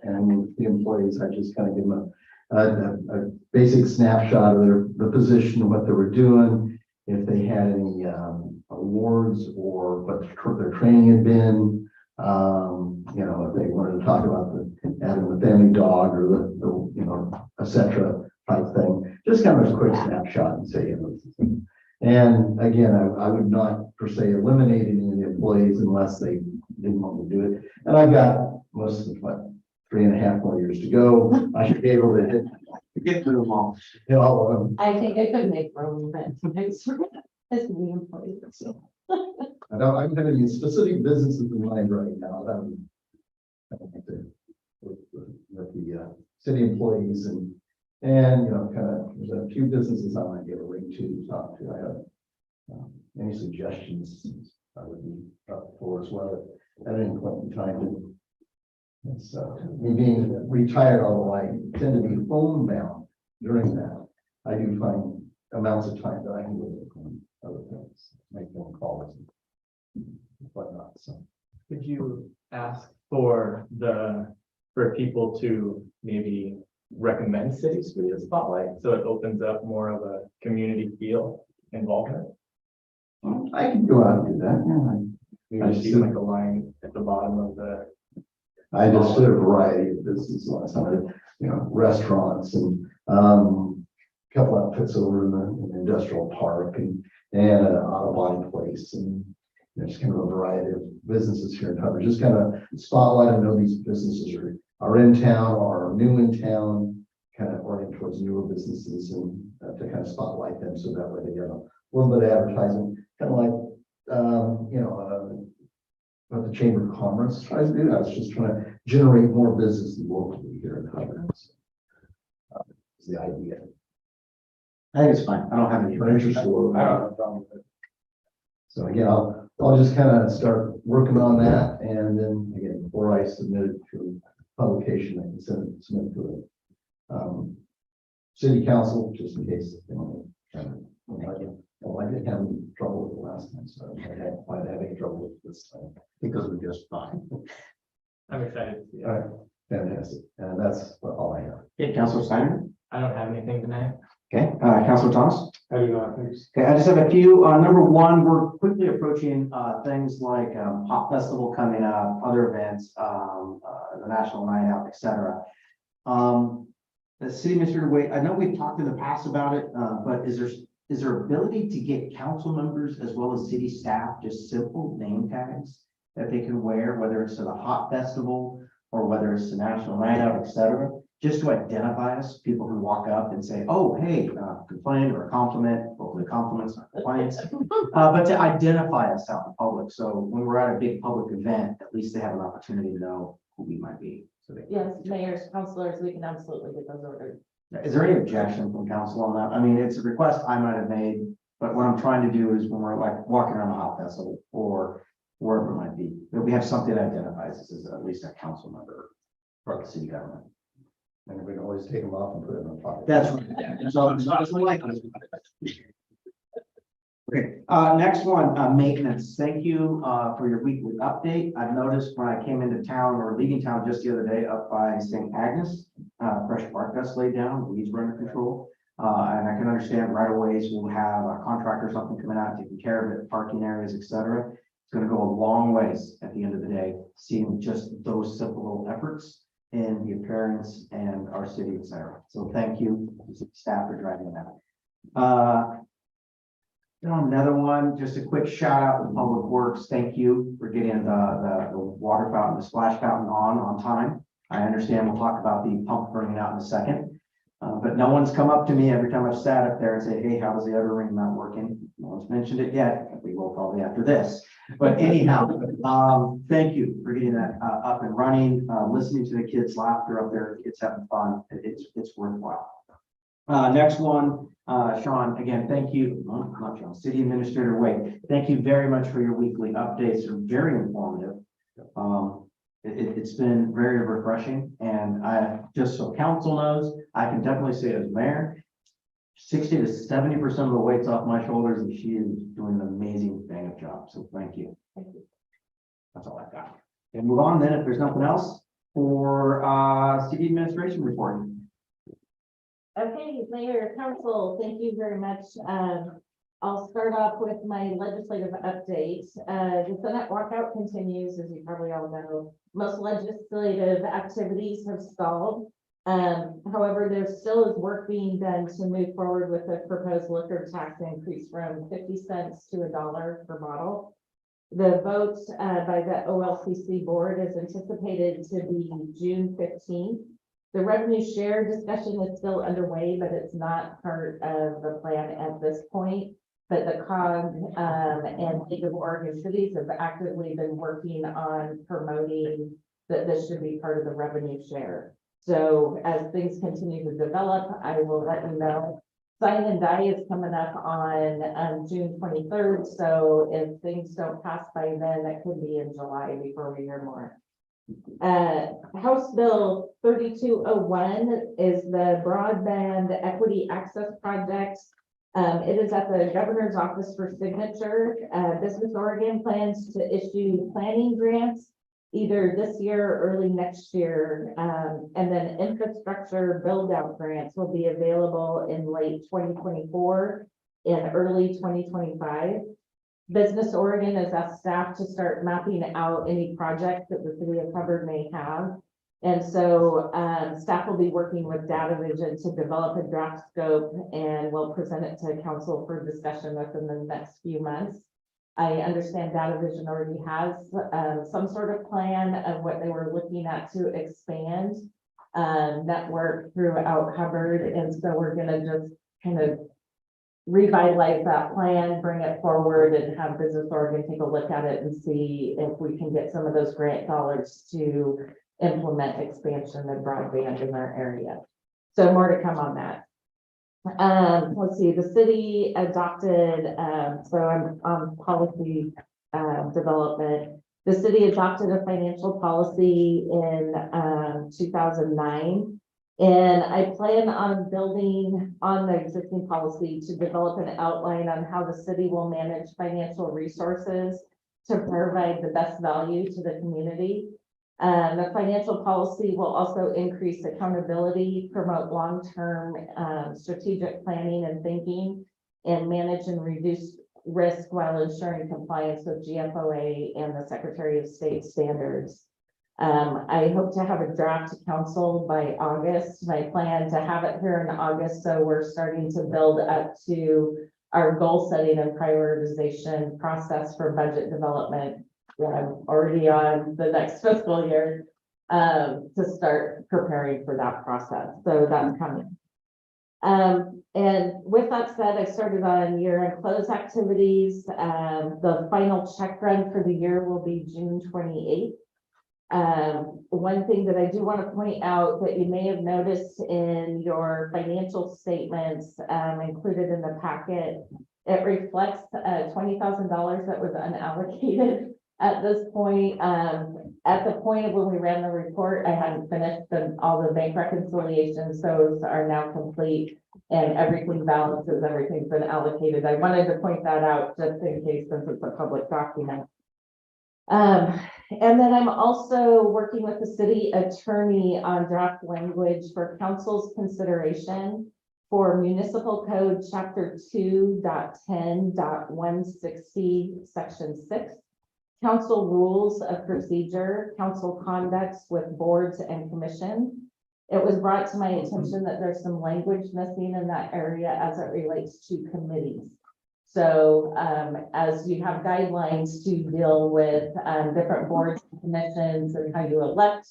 And with the employees, I just kind of give them a basic snapshot of the position, what they were doing. If they had any, awards or what their training had been. You know, if they wanted to talk about having the family dog or the, you know, et cetera type thing. Just kind of a quick snapshot and say, you know. And again, I would not per se eliminate any of the employees unless they didn't want to do it. And I've got most of what, 3.5 more years to go. I should be able to get through them all. You know, all of them. I think I could make room, but it's as many employees, so. I don't have any specific businesses in mind right now. I don't think with the city employees and you know, kind of, there's a few businesses I might get a ring to talk to. I have any suggestions I would be up for as well at any point in time. It's me being retired, although I tend to be phone bound during that. I do find amounts of time that I can go on other things, make phone calls and whatnot. So Could you ask for people to maybe recommend City Street as Spotlight, so it opens up more of a community feel involvement? I can go out and do that. Maybe just do like a line at the bottom of the. I just did a variety of businesses last time, you know, restaurants and a couple outfits over in the industrial park and an auto body place and there's kind of a variety of businesses here in Hubbard. Just kind of spotlight and know these businesses are in town or are new in town, kind of orient towards newer businesses and to kind of spotlight them so that way they get a little bit of advertising, kind of like you know. What the Chamber of Commerce tries to do, I was just trying to generate more business locally here in Hubbard. Is the idea. I think it's fine. I don't have any. Furniture store. I don't have a problem with it. So again, I'll just kind of start working on that, and then again, before I submit it to publication, I can submit to it. City council, just in case they want to. Well, I didn't have any trouble with it last time, so I might have any trouble with this time. Because we're just fine. I'm excited to see it. All right, fantastic, and that's all I have. Okay, Councilor Steiner. I don't have anything tonight. Okay, Councilor Thomas. I do not think so. Okay, I just have a few. Number one, we're quickly approaching things like Pop Festival coming up, other events, the National Night Out, etc. The city administrator, wait, I know we've talked in the past about it, but is there ability to get council members as well as city staff just simple name tags that they can wear, whether it's to the Hot Festival or whether it's the National Night Out, etc., just to identify us, people who walk up and say, oh, hey, complaint or a compliment, hopefully compliments, not complaints, but to identify us out in public. So when we're at a big public event, at least they have an opportunity to know who we might be. So they Yes, mayors, councilors, we can absolutely get those ordered. Is there any objection from council on that? I mean, it's a request I might have made, but what I'm trying to do is when we're like walking around the Hot Festival or wherever it might be, that we have something that identifies us as at least a council member for the city government. And we can always take them off and put it in the pocket. That's right. So it's not like. Okay, next one, maintenance. Thank you for your weekly update. I've noticed when I came into town or leaving town just the other day up by St. Agnes, fresh bark dust laid down, weeds were under control. And I can understand right away, so we'll have a contractor or something coming out, taking care of it, parking areas, etc. It's going to go a long ways at the end of the day, seeing just those simple little efforts in the appearance and our city, etc. So thank you, staff, for driving that. Another one, just a quick shout out to Public Works. Thank you for getting the water fountain, the splash fountain on time. I understand we'll talk about the pump burning out in a second. But no one's come up to me every time I've sat up there and say, hey, how's the other ring not working? No one's mentioned it yet. We will probably after this. But anyhow, thank you for getting that up and running, listening to the kids' laughter up there, kids having fun. It's worthwhile. Next one, Sean, again, thank you. Not Sean, City Administrator Wade. Thank you very much for your weekly updates. They're very informative. It's been very refreshing, and I just so council knows, I can definitely say as mayor, 60 to 70% of the weight's off my shoulders, and she is doing an amazing thing of job. So thank you. Thank you. That's all I've got. And move on then, if there's nothing else, for city administration report. Okay, Mayor, Council, thank you very much. I'll start off with my legislative update. The Senate walkout continues, as you probably all know. Most legislative activities have stalled. However, there still is work being done to move forward with the proposed liquor tax increase from 50 cents to $1 per bottle. The vote by the OLCC board is anticipated to be June 15th. The revenue share discussion is still underway, but it's not part of the plan at this point. But the COG and League of Oregon Cities have actively been working on promoting that this should be part of the revenue share. So as things continue to develop, I will let you know. Sign and Die is coming up on June 23rd. So if things don't pass by then, it could be in July before we hear more. House Bill 3201 is the Broadband Equity Access Project. It is at the governor's office for signature. Business Oregon plans to issue planning grants either this year or early next year. And then infrastructure build-out grants will be available in late 2024 and early 2025. Business Oregon has asked staff to start mapping out any projects that the city of Hubbard may have. And so staff will be working with Data Vision to develop a draft scope, and we'll present it to council for discussion within the next few months. I understand Data Vision already has some sort of plan of what they were looking at to expand network throughout Hubbard. And so we're going to just kind of revitalize that plan, bring it forward, and have Business Oregon take a look at it and see if we can get some of those grant dollars to implement expansion of broadband in our area. So more to come on that. Let's see, the city adopted, so I'm on policy development. The city adopted a financial policy in 2009. And I plan on building on the existing policy to develop an outline on how the city will manage financial resources to provide the best value to the community. The financial policy will also increase accountability, promote long-term strategic planning and thinking, and manage and reduce risk while ensuring compliance with GFOA and the Secretary of State standards. I hope to have a draft to council by August. My plan to have it here in August, so we're starting to build up to our goal setting and prioritization process for budget development. I'm already on the next fiscal year to start preparing for that process. So that's coming. And with that said, I started on year-end close activities. The final check run for the year will be June 28th. One thing that I do want to point out that you may have noticed in your financial statements included in the packet, it reflects $20,000 that was unallocated at this point. At the point of when we ran the report, I hadn't finished all the bank reconciliations. Those are now complete and everything balances, everything's been allocated. I wanted to point that out just in case, since it's a public document. And then I'm also working with the city attorney on draft language for council's consideration for municipal code chapter 2.10.160 section 6, council rules of procedure, council conducts with boards and commission. It was brought to my attention that there's some language missing in that area as it relates to committees. So as you have guidelines to deal with different boards and commissions and how you elect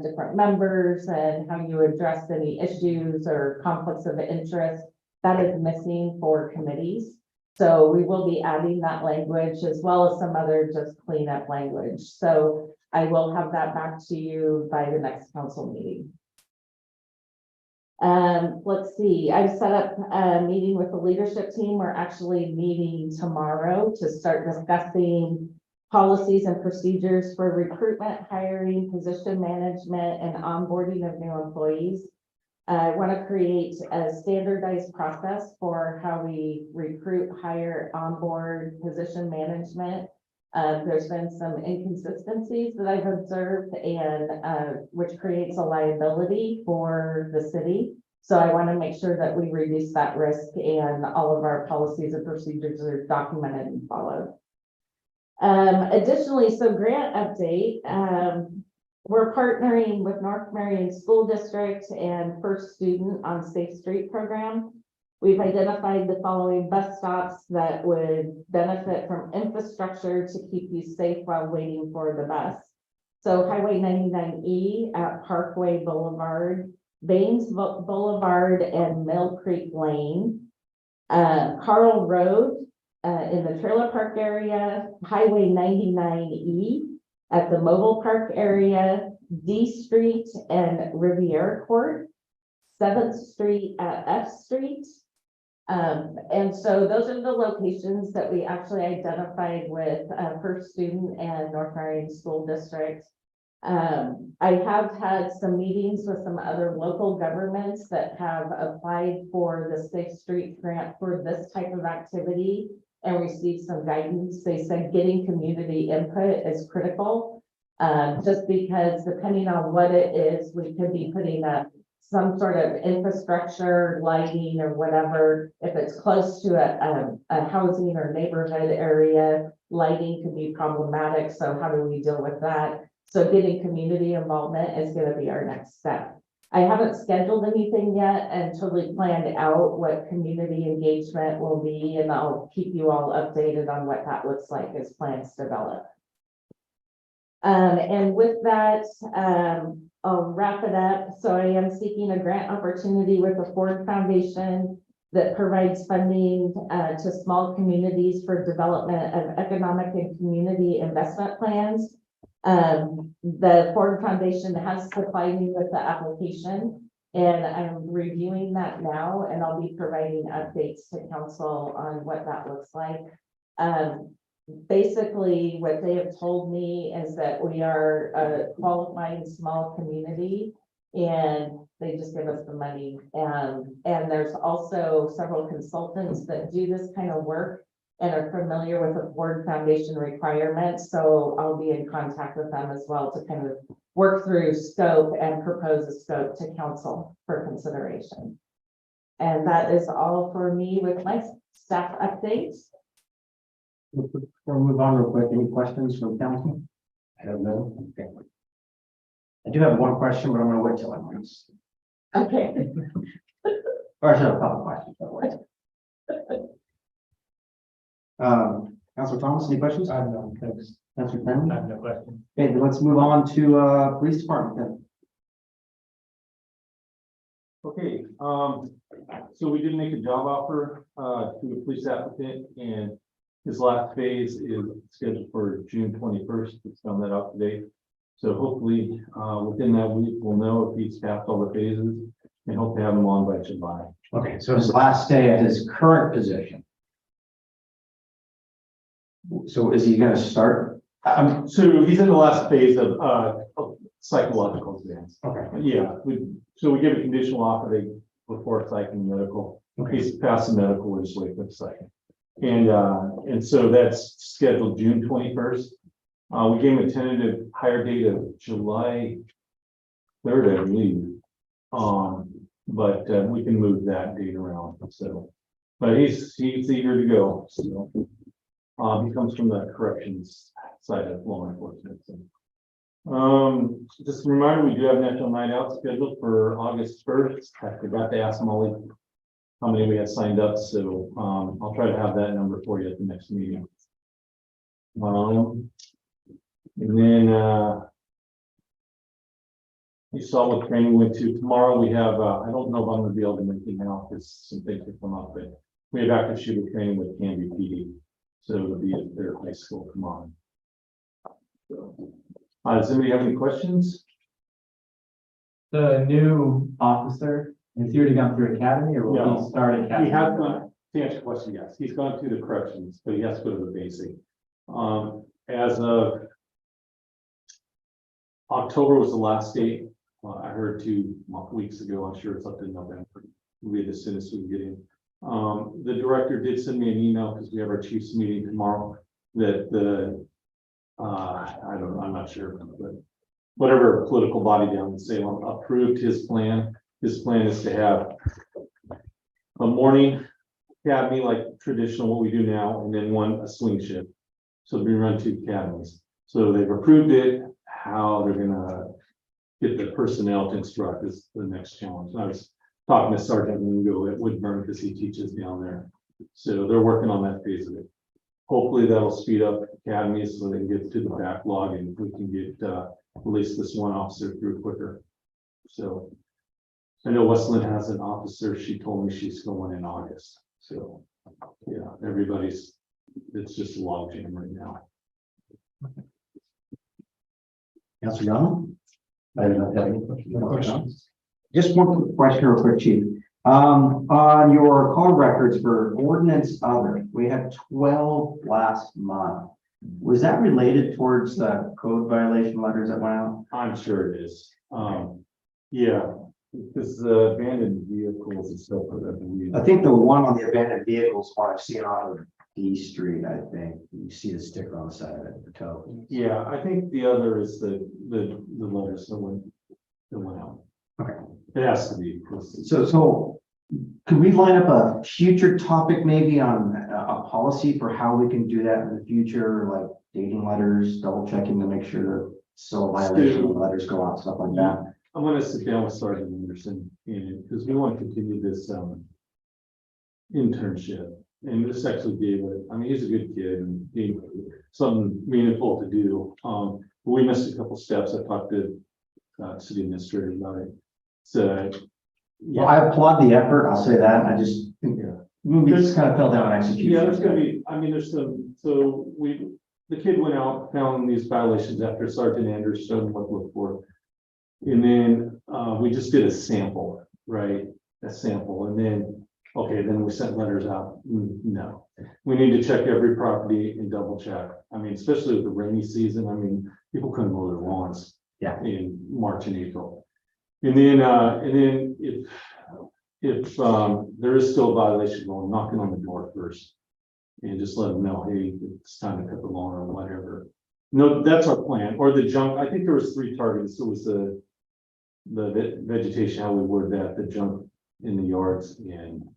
different members and how you address any issues or conflicts of interest, that is missing for committees. So we will be adding that language as well as some other just cleanup language. So I will have that back to you by the next council meeting. Let's see, I've set up a meeting with the leadership team. We're actually meeting tomorrow to start discussing policies and procedures for recruitment, hiring, position management, and onboarding of new employees. I want to create a standardized process for how we recruit, hire, onboard, position management. There's been some inconsistencies that I've observed and which creates a liability for the city. So I want to make sure that we reduce that risk and all of our policies and procedures are documented and followed. Additionally, so grant update, we're partnering with North Marion School District and First Student on Safe Street program. We've identified the following bus stops that would benefit from infrastructure to keep you safe while waiting for the bus. So Highway 99E at Parkway Boulevard, Baines Boulevard and Mill Creek Lane, Carl Road in the trailer park area, Highway 99E at the mobile park area, D Street and Riviera Court, 7th Street at F Street. And so those are the locations that we actually identified with First Student and North Marion School District. I have had some meetings with some other local governments that have applied for the Safe Street grant for this type of activity and received some guidance. They said getting community input is critical, just because depending on what it is, we could be putting up some sort of infrastructure, lighting or whatever. If it's close to a housing or neighborhood area, lighting could be problematic. So how do we deal with that? So getting community involvement is going to be our next step. I haven't scheduled anything yet and totally planned out what community engagement will be, and I'll keep you all updated on what that looks like as plans develop. And with that, I'll wrap it up. So I am seeking a grant opportunity with the Ford Foundation that provides funding to small communities for development of economic and community investment plans. The Ford Foundation has supplied me with the application and I'm reviewing that now and I'll be providing updates to council on what that looks like. Basically, what they have told me is that we are a qualified small community and they just give us the money. And there's also several consultants that do this kind of work and are familiar with the Ford Foundation requirements. So I'll be in contact with them as well to kind of work through scope and propose a scope to council for consideration. And that is all for me with my staff updates. Before we move on real quick, any questions from council? I have none. Okay. I do have one question, but I'm gonna wait till I'm honest. Okay. Or I should have a couple questions, by the way. Councilor Thomas, any questions? I have none, thanks. Councilor Penn? I have no question. Okay, then let's move on to police department then. Okay, so we did make a job offer to a police applicant, and his last phase is scheduled for June 21st. It's found that out today. So hopefully, within that week, we'll know if he's passed all the phases and hope to have him on by July. Okay, so his last day at his current position. So is he gonna start? So he's in the last phase of psychological exams. Okay. Yeah, so we give a conditional offer before psych and medical. He's passed the medical, we're just waiting for the second. And so that's scheduled June 21st. We gave him a tentative hire date of July 3rd, I believe. But we can move that date around, so. But he's eager to go, so. He comes from the corrections side of law enforcement, so. Just a reminder, we do have National Night Out scheduled for August 1st. I forgot to ask Molly how many we had signed up, so I'll try to have that number for you at the next meeting. And then you saw what training went to. Tomorrow we have, I don't know if I'm gonna be able to make it now because some things have come up, but we have active shooter training with Canby PD. So it'll be at their high school tomorrow. So, does anybody have any questions? The new officer, has he already gone through academy or will No. he start academy? He has gone, to answer your question, yes, he's gone through the corrections, but he has to go to the basic. As of October was the last date I heard 2 weeks ago, I'm sure it's up in November, we'll be as soon as we can get in. The director did send me an email, because we have our chiefs meeting tomorrow, that I'm not sure, but whatever political body down in Salem approved his plan. His plan is to have a morning academy like traditional, what we do now, and then a swing shift. So we run 2 academies. So they've approved it. How they're gonna get the personnel to instruct is the next challenge. And I was talking to Sergeant Mingo at Woodburn, because he teaches down there. So they're working on that phase of it. Hopefully that'll speed up academies so they can get to the backlog, and we can get at least this one officer through quicker. So I know Westland has an officer. She told me she's going in August. So yeah, it's just a log jam right now. Councilor Young? I don't have any questions. Just one quick question real quick, Chief. On your call records for ordinance other, we had 12 last month. Was that related towards the code violation letters that went out? I'm sure it is. Yeah, because the abandoned vehicles and stuff like that. I think the one on the abandoned vehicles, one I've seen on D Street, I think. You see the sticker on the side of it, the toe. Yeah, I think the other is the letters that went out. Okay. It has to be. 'Cause So could we line up a future topic maybe on a policy for how we can do that in the future, like dating letters, double checking to make sure that so violation letters go out, stuff like that? I'm gonna sit down with Sergeant Anderson, because we want to continue this internship. And this actually gave it, I mean, he's a good kid and gave something meaningful to do. We missed a couple steps. I talked to city administrator about it. So, Well, I applaud the effort, I'll say that. I just think yeah. we just kind of fell down on execution. Yeah, there's gonna be, I mean, the kid went out, found these violations after Sergeant Anders showed him what to look for. And then, we just did a sample, right? A sample, and then, okay, then we sent letters out. No, we need to check every property and double check. I mean, especially with the rainy season, I mean, people couldn't mow their lawns. Yeah. In March and April. And then if there is still a violation, going, knocking on the door first. And just let them know, hey, it's time to cut the lawn or whatever. No, that's our plan, or the junk. I think there was 3 targets. It was the vegetation, how we word that, the junk in the yards, and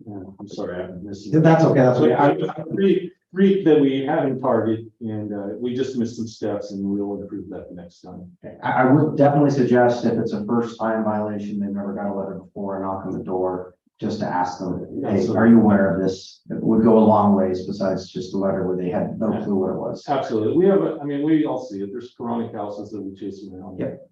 I'm sorry, I'm missing. That's okay, that's okay. Three that we had in target, and we just missed some steps, and we'll improve that the next time. I would definitely suggest if it's a first time violation, they've never got a letter before, knock on the door, just to ask them, hey, are you aware of this? It would go a long ways besides just a letter where they had no clue what it was. Absolutely. We have, we all see it. There's chronic houses that we chase around. Yep.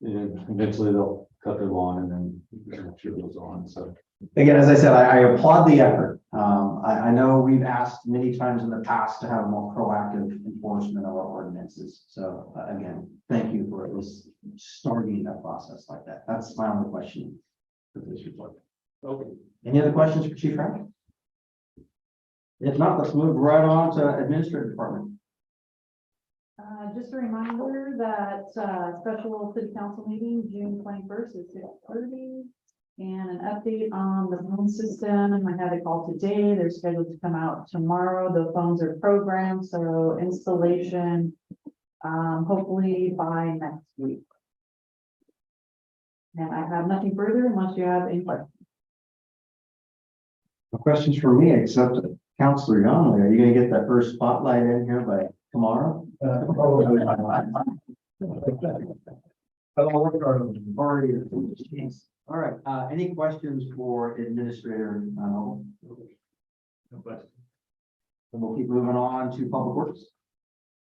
And eventually they'll cut their lawn, and then I'm sure it goes on, so. Again, as I said, I applaud the effort. I know we've asked many times in the past to have more proactive enforcement of our ordinances. So again, thank you for at least starting that process like that. That's my only question for this report. Okay. Any other questions for Chief Frank? If not, let's move right on to Administrative Department. Just a reminder that, special city council meeting, June 21st at 6:30. And an update on the phone system. I had a call today. They're scheduled to come out tomorrow. The phones are programmed, so installation, hopefully by next week. And I have nothing further unless you have any questions. No questions for me, except Counselor Young. Are you gonna get that first spotlight in here by tomorrow? All right, any questions for Administrator? No question. We'll keep moving on to Public Works.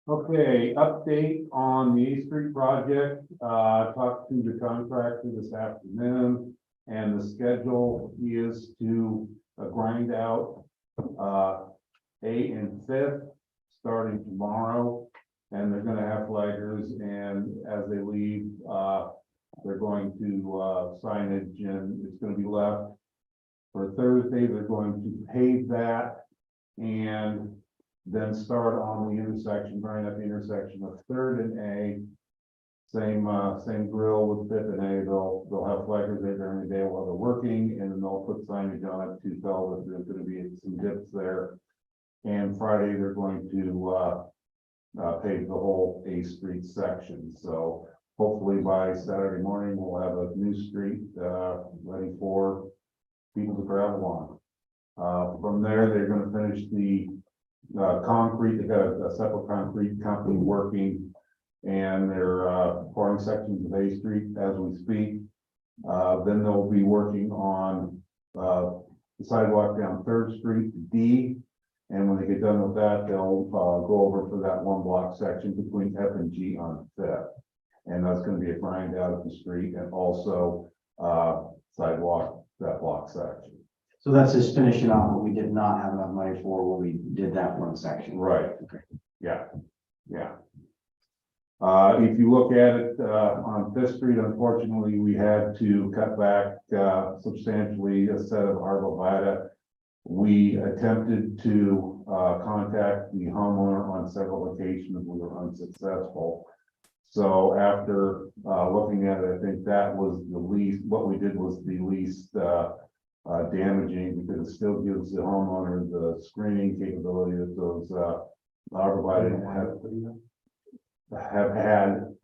Okay, update on the East Street project. Talked to the contractor this afternoon, and the schedule is to grind out 8th and 5th, starting tomorrow. And they're gonna have flaggers, and as they leave, they're going to signage, and it's gonna be left. For Thursday, they're going to pave that and then start on the intersection, right at the intersection of 3rd and A. Same drill with Fifth and A, they'll have flaggers there during the day while they're working, and then they'll put signage on it to tell that there's gonna be some dips there. And Friday, they're going to, pave the whole A Street section, so hopefully by Saturday morning, we'll have a new street, ready for people to travel on. From there, they're gonna finish the, concrete, they got a separate concrete company working, and they're, pouring sections of A Street as we speak. Then they'll be working on, the sidewalk down Third Street, D. And when they get done with that, they'll, go over for that one block section between F and G on Fifth. And that's gonna be a grind out of the street and also, sidewalk, that block section. So that's just finishing off what we did not have enough money for when we did that one section. Right. Okay. Yeah, yeah. If you look at it, on Fifth Street, unfortunately, we had to cut back, substantially a set of arborvitae. We attempted to, contact the homeowner on several occasions, we were unsuccessful. So after, looking at it, I think that was the least, what we did was the least, damaging, because it still gives the homeowner the screening capability that those, arborvitae have had,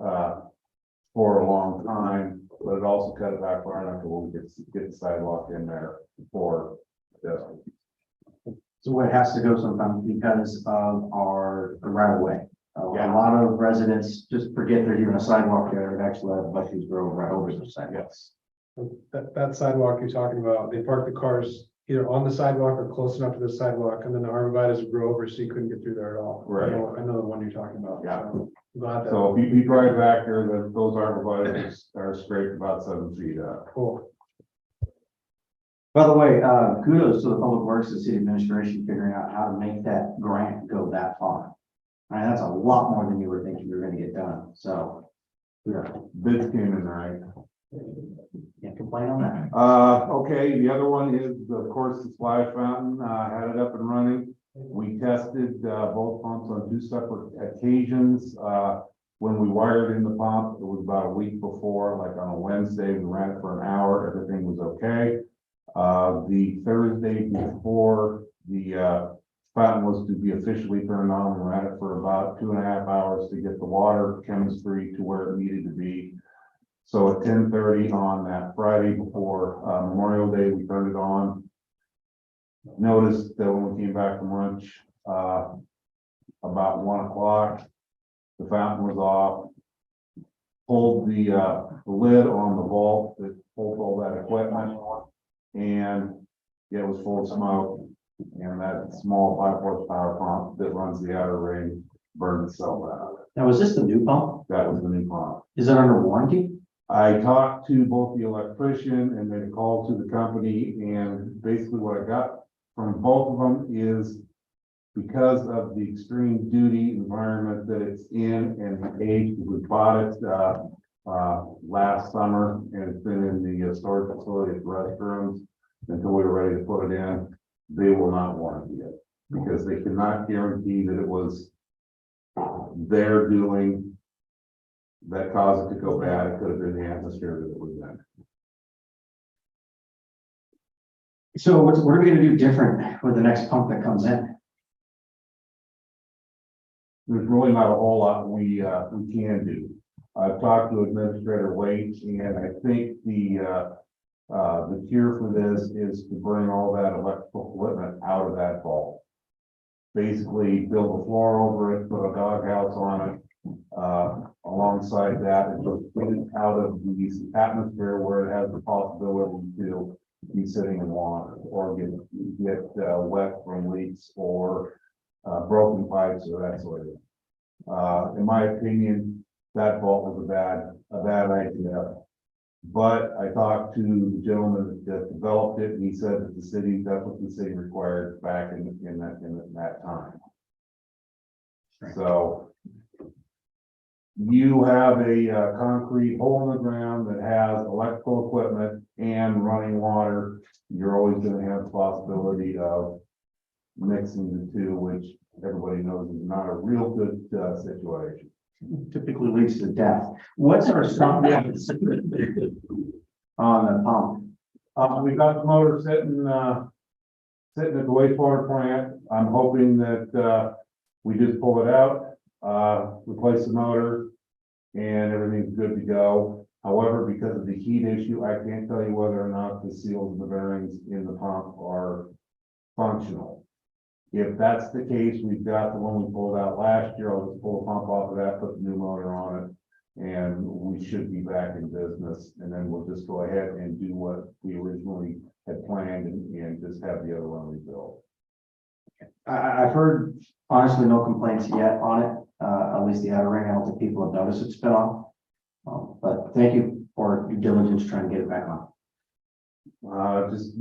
for a long time, but it also cut it back far enough to where we get the sidewalk in there for this. So it has to go sometimes because of our right of way. Yeah. A lot of residents just forget there's even a sidewalk there, and actually let buses grow right over the sidewalk. Yes. That sidewalk you're talking about, they park the cars either on the sidewalk or close enough to the sidewalk, and then the arborvitae would grow over, so you couldn't get through there at all. Right. I know the one you're talking about. Yeah. So I'm glad that, So if you drive back there, those arborvitae are straight about 7 feet up. cool. By the way, kudos to the Public Works and City Administration figuring out how to make that grant go that far. I mean, that's a lot more than you were thinking you were gonna get done, so. Yeah, Bids came in right. can't complain on that. Okay, the other one is, of course, the splash fountain, had it up and running. We tested, both pumps on 2 separate occasions. When we wired in the pump, it was about a week before, like on a Wednesday, we ran it for an hour, everything was okay. The Thursday before the, fountain was to be officially turned on, we ran it for about 2.5 hours to get the water chemistry to where it needed to be. So at 10:30 on that Friday before, Memorial Day, we turned it on. Noticed that when we came back from lunch, about 1 o'clock, the fountain was off. Pulled the lid on the vault that holds all that equipment, and it was full of smoke. And that small 5 horsepower pump that runs the outer ring burned itself out. Now, was this the new pump? That was the new pump. Is it under warranty? I talked to both the electrician and made a call to the company, and basically what I got from both of them is because of the extreme duty environment that it's in and the age, we bought it, last summer, and it's been in the storage facility at the restrooms until we were ready to put it in. They will not warranty it because they cannot guarantee that it was their doing that caused it to go bad. It could have been the atmosphere that it was in. So what are we gonna do different with the next pump that comes in? There's really not a whole lot we can do. I've talked to Administrator Waite, and I think the cure for this is to bring all that electrical equipment out of that vault. Basically, build a floor over it, put a doghouse on it. Alongside that, and just get it out of the atmosphere where it has the possibility to be sitting in water or get wet from leaks or broken pipes or that sort of thing. In my opinion, that vault was a bad idea. But I talked to the gentleman that developed it, and he said that that's what the city required back in that time. So you have a concrete hole in the ground that has electrical equipment and running water, you're always gonna have the possibility of mixing the two, which everybody knows is not a real good situation. typically leads to death. What's our stop on the pump? We got the motor sitting at the wastewater plant. I'm hoping that, we just pull it out, replace the motor, and everything's good to go. However, because of the heat issue, I can't tell you whether or not the seals and the bearings in the pump are functional. If that's the case, we've got the one we pulled out last year. I'll just pull the pump off of that, put the new motor on it, and we should be back in business. And then we'll just go ahead and do what we originally had planned and just have the other one rebuilt. I've heard honestly no complaints yet on it, at least the outer ring. I don't think people have noticed it's been off. But thank you for your diligence trying to get it back on. Just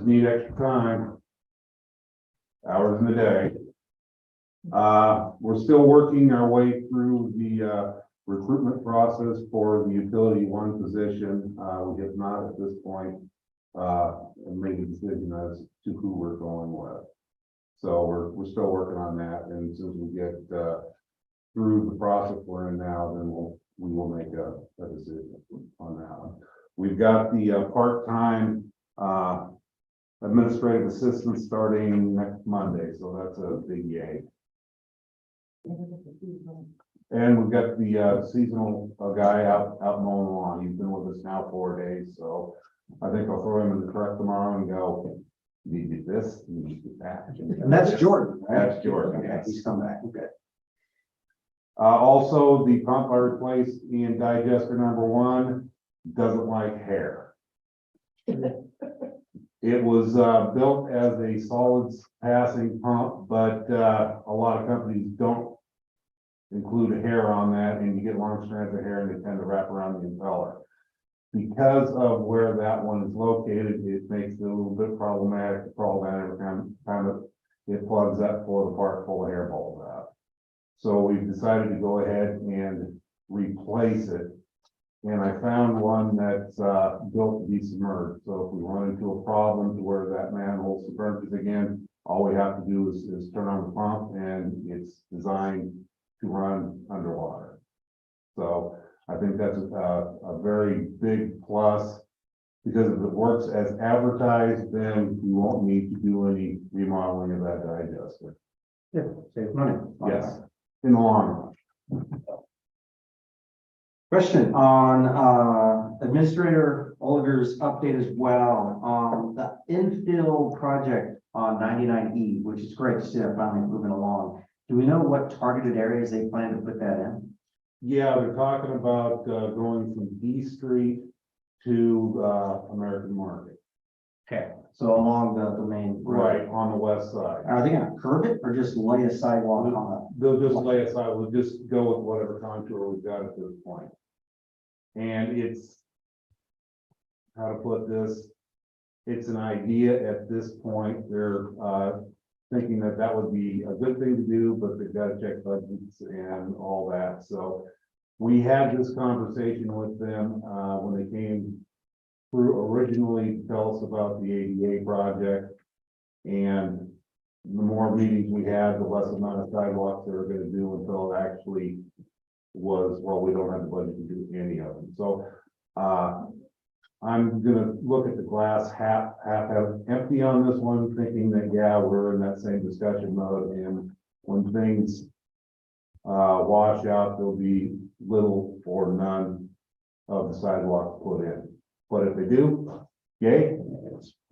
need extra time. Hours in the day. We're still working our way through the recruitment process for the utility one position. We have not at this point made a decision as to who we're going with. So we're still working on that, and as soon as we get through the process we're in now, then we will make a decision on that one. We've got the part-time administrative assistant starting next Monday, so that's a big yay. And we've got the seasonal guy out mowing the lawn. He's been with us now 4 days, so I think I'll throw him in the truck tomorrow and go, you need to do this, you need to do that. And that's Jordan, right? That's Jordan, Okay, yes. he's come back. Okay. Also, the pump I replaced in digester number 1 doesn't like hair. It was built as a solids passing pump, but a lot of companies don't include a hair on that, and you get long strands of hair and they tend to wrap around the impeller. Because of where that one is located, it makes it a little bit problematic to crawl down every time it plugs up for the part full of hair balls out. So we've decided to go ahead and replace it. And I found one that's built to be submerged. So if we run into a problem to where that manhole submerges again, all we have to do is turn on the pump, and it's designed to run underwater. So I think that's a very big plus, because if it works as advertised, then you won't need to do any remodeling of that digester. Yeah, save money. Yes, in the long run. Question on Administrator Oliver's update as well. The infill project on 99E, which is great to see that finally moving along. Do we know what targeted areas they plan to put that in? Yeah, they're talking about going from D Street to American Market. Okay. So along the main road. Right, on the west side. Are they gonna curve it or just lay a sidewalk on They'll just lay aside, we'll just go with whatever contour we've got at this point. And it's, how to put this, it's an idea at this point. They're thinking that that would be a good thing to do, but they've got to check budgets and all that. So we had this conversation with them when they came through originally to tell us about the ADA project. And the more meetings we had, the less amount of sidewalks they were going to do until it actually was, well, we don't have the budget to do any of them. So I'm gonna look at the glass half empty on this one, thinking that, yeah, we're in that same discussion mode, and when things wash out, there'll be little or none of the sidewalks put in. But if they do, yay.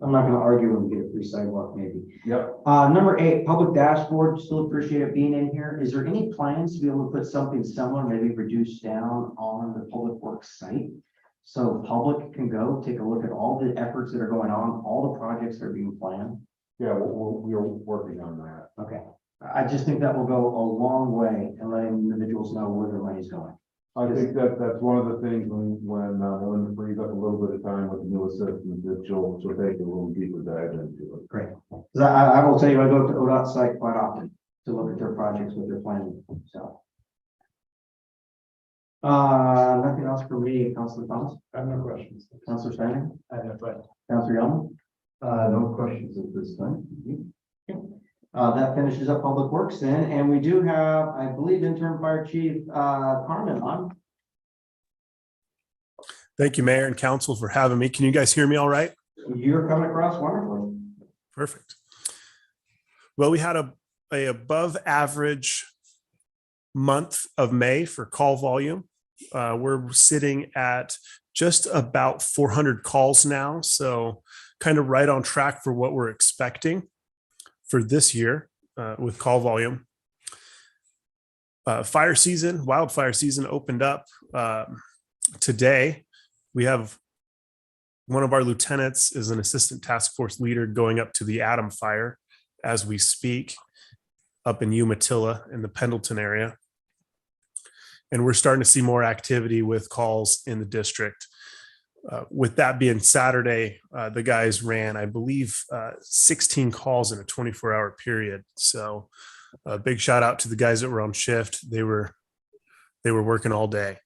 I'm not gonna argue when we get a free sidewalk, maybe. Yep. Number 8, public dashboard, still appreciate it being in here. Is there any plans to be able to put something similar, maybe reduced down on the public works site? So the public can go take a look at all the efforts that are going on, all the projects that are being planned. Yeah, we're working on that. Okay. I just think that will go a long way in letting individuals know where their money's going. I think that's one of the things when Melinda frees up a little bit of time with the new assistant, that she'll take a little deeper dive into it. Great. 'Cause I will tell you, I go to ODOT's site quite often to look at their projects, what they're planning, so. Nothing else for me, Councilor Thomas, I have no questions. Councilor Steiner, I have no question. Councilor Young. No questions at this time. That finishes up Public Works then, and we do have, I believe, interim fire chief, Carmen on. Thank you, Mayor and Council, for having me. Can you guys hear me all right? You're coming across wonderfully. Perfect. Well, we had a above average month of May for call volume. We're sitting at just about 400 calls now, so kind of right on track for what we're expecting for this year with call volume. Wildfire season opened up today. We have one of our lieutenants is an assistant task force leader going up to the Adam fire as we speak up in Umatilla in the Pendleton area. And we're starting to see more activity with calls in the district. With that being Saturday, the guys ran, I believe, 16 calls in a 24-hour period. So a big shout out to the guys that were on shift. They were working all day.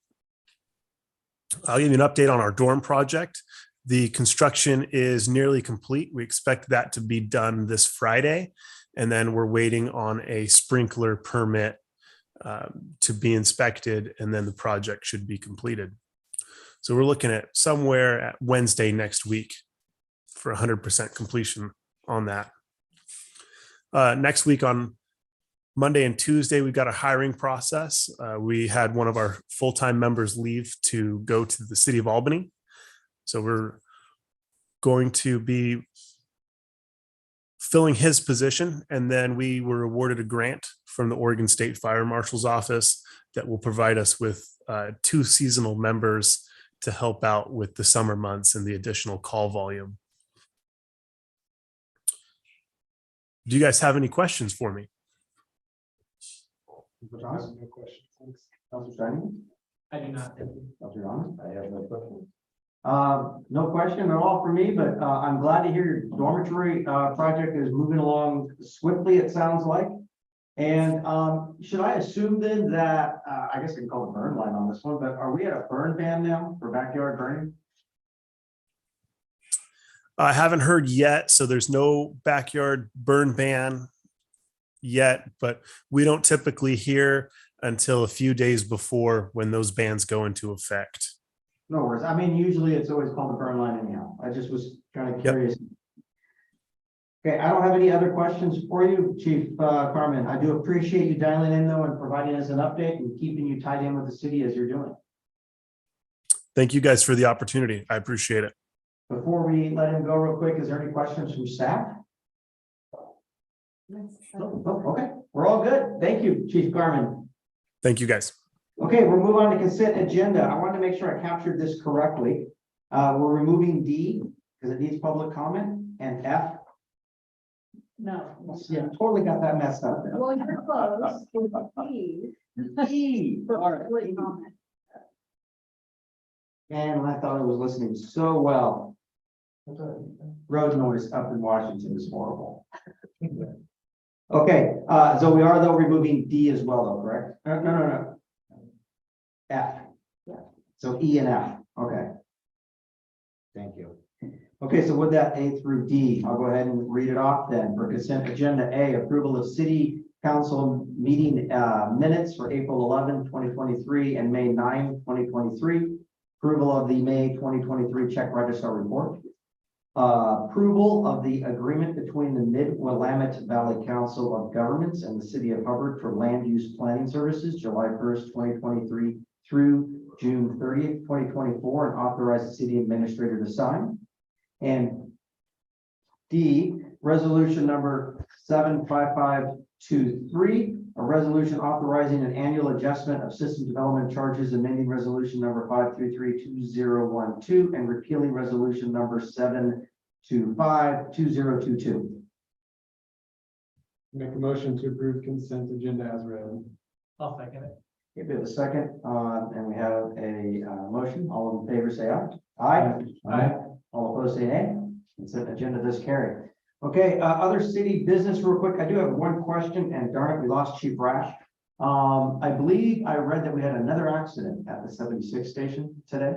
I'll give you an update on our dorm project. The construction is nearly complete. We expect that to be done this Friday. And then we're waiting on a sprinkler permit to be inspected, and then the project should be completed. So we're looking at somewhere at Wednesday next week for 100% completion on that. Next week on Monday and Tuesday, we've got a hiring process. We had one of our full-time members leave to go to the city of Albany. So we're going to be filling his position. And then we were awarded a grant from the Oregon State Fire Marshal's Office that will provide us with 2 seasonal members to help out with the summer months and the additional call volume. Do you guys have any questions for me? Thomas? No questions. Thanks. Councilor Stein? I do not. Councilor Thomas? I have no question. No question at all for me, but I'm glad to hear your dormitory project is moving along swiftly, it sounds like. And should I assume then that, I guess I can call it burn line on this one, but are we at a burn ban now for backyard burning? I haven't heard yet, so there's no backyard burn ban yet, but we don't typically hear until a few days before when those bans go into effect. No worries. I mean, usually it's always called a burn line anyhow. I just was kind of curious. Okay, I don't have any other questions for you, Chief Carmen. I do appreciate you dialing in though and providing us an update and keeping you tied in with the city as you're doing. Thank you guys for the opportunity. I appreciate it. Before we let him go real quick, is there any questions from staff? Oh, okay, we're all good. Thank you, Chief Carmen. Thank you guys. Okay, we'll move on to consent agenda. I wanted to make sure I captured this correctly. We're removing D because it needs public comment, and F. No. Yeah, totally got that messed up. Well, you're close. E. E. All right. Public comment. And I thought I was listening so well. Road noise up in Washington is horrible. Okay, so we are though removing D as well, though, correct? No. F. Yeah. So E and F, okay. Thank you. Okay, so with that A through D, I'll go ahead and read it off then. For consent agenda A, approval of city council meeting minutes for April 11, 2023 and May 9, 2023. Approval of the May 2023 check register report. Approval of the agreement between the Mid-Willamette Valley Council of Governments and the City of Hubbard for land use planning services, July 1st, 2023 through June 30th, 2024, and authorize the city administrator to sign. And D, resolution number 75523, a resolution authorizing an annual adjustment of system development charges, amending resolution number 5332012 and repealing resolution number 7252022. Make a motion to approve consent agenda as read. I'll second it. Okay, we have a second, and we have a motion. All in favor, say aye. Aye. Aye. All opposed, say nay. Consent agenda does carry. Okay, other city business real quick. I do have one question, and darn it, we lost Chief Rash. I believe I read that we had another accident at the 76 station today.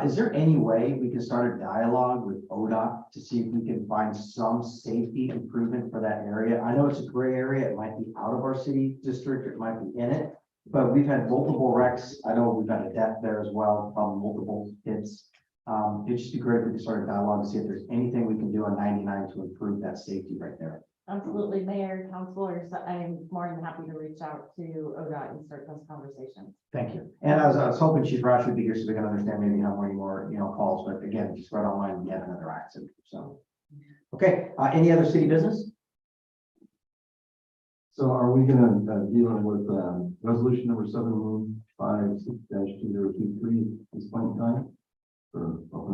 Is there any way we can start a dialogue with ODOT to see if we can find some safety improvement for that area? I know it's a gray area. It might be out of our city district, it might be in it. But we've had multiple wrecks. I know we've had a death there as well from multiple hits. It'd just be great if we could start a dialogue to see if there's anything we can do on 99 to improve that safety right there. Absolutely, Mayor, councilors, I'm more than happy to reach out to ODOT and start those conversations. Thank you. And I was hoping Chief Roush would be here so we can understand maybe how many more, calls, but again, just right online, we had another accident, so. Okay, any other city business? So are we gonna, dealing with, resolution number 756-2023 at this point in time? I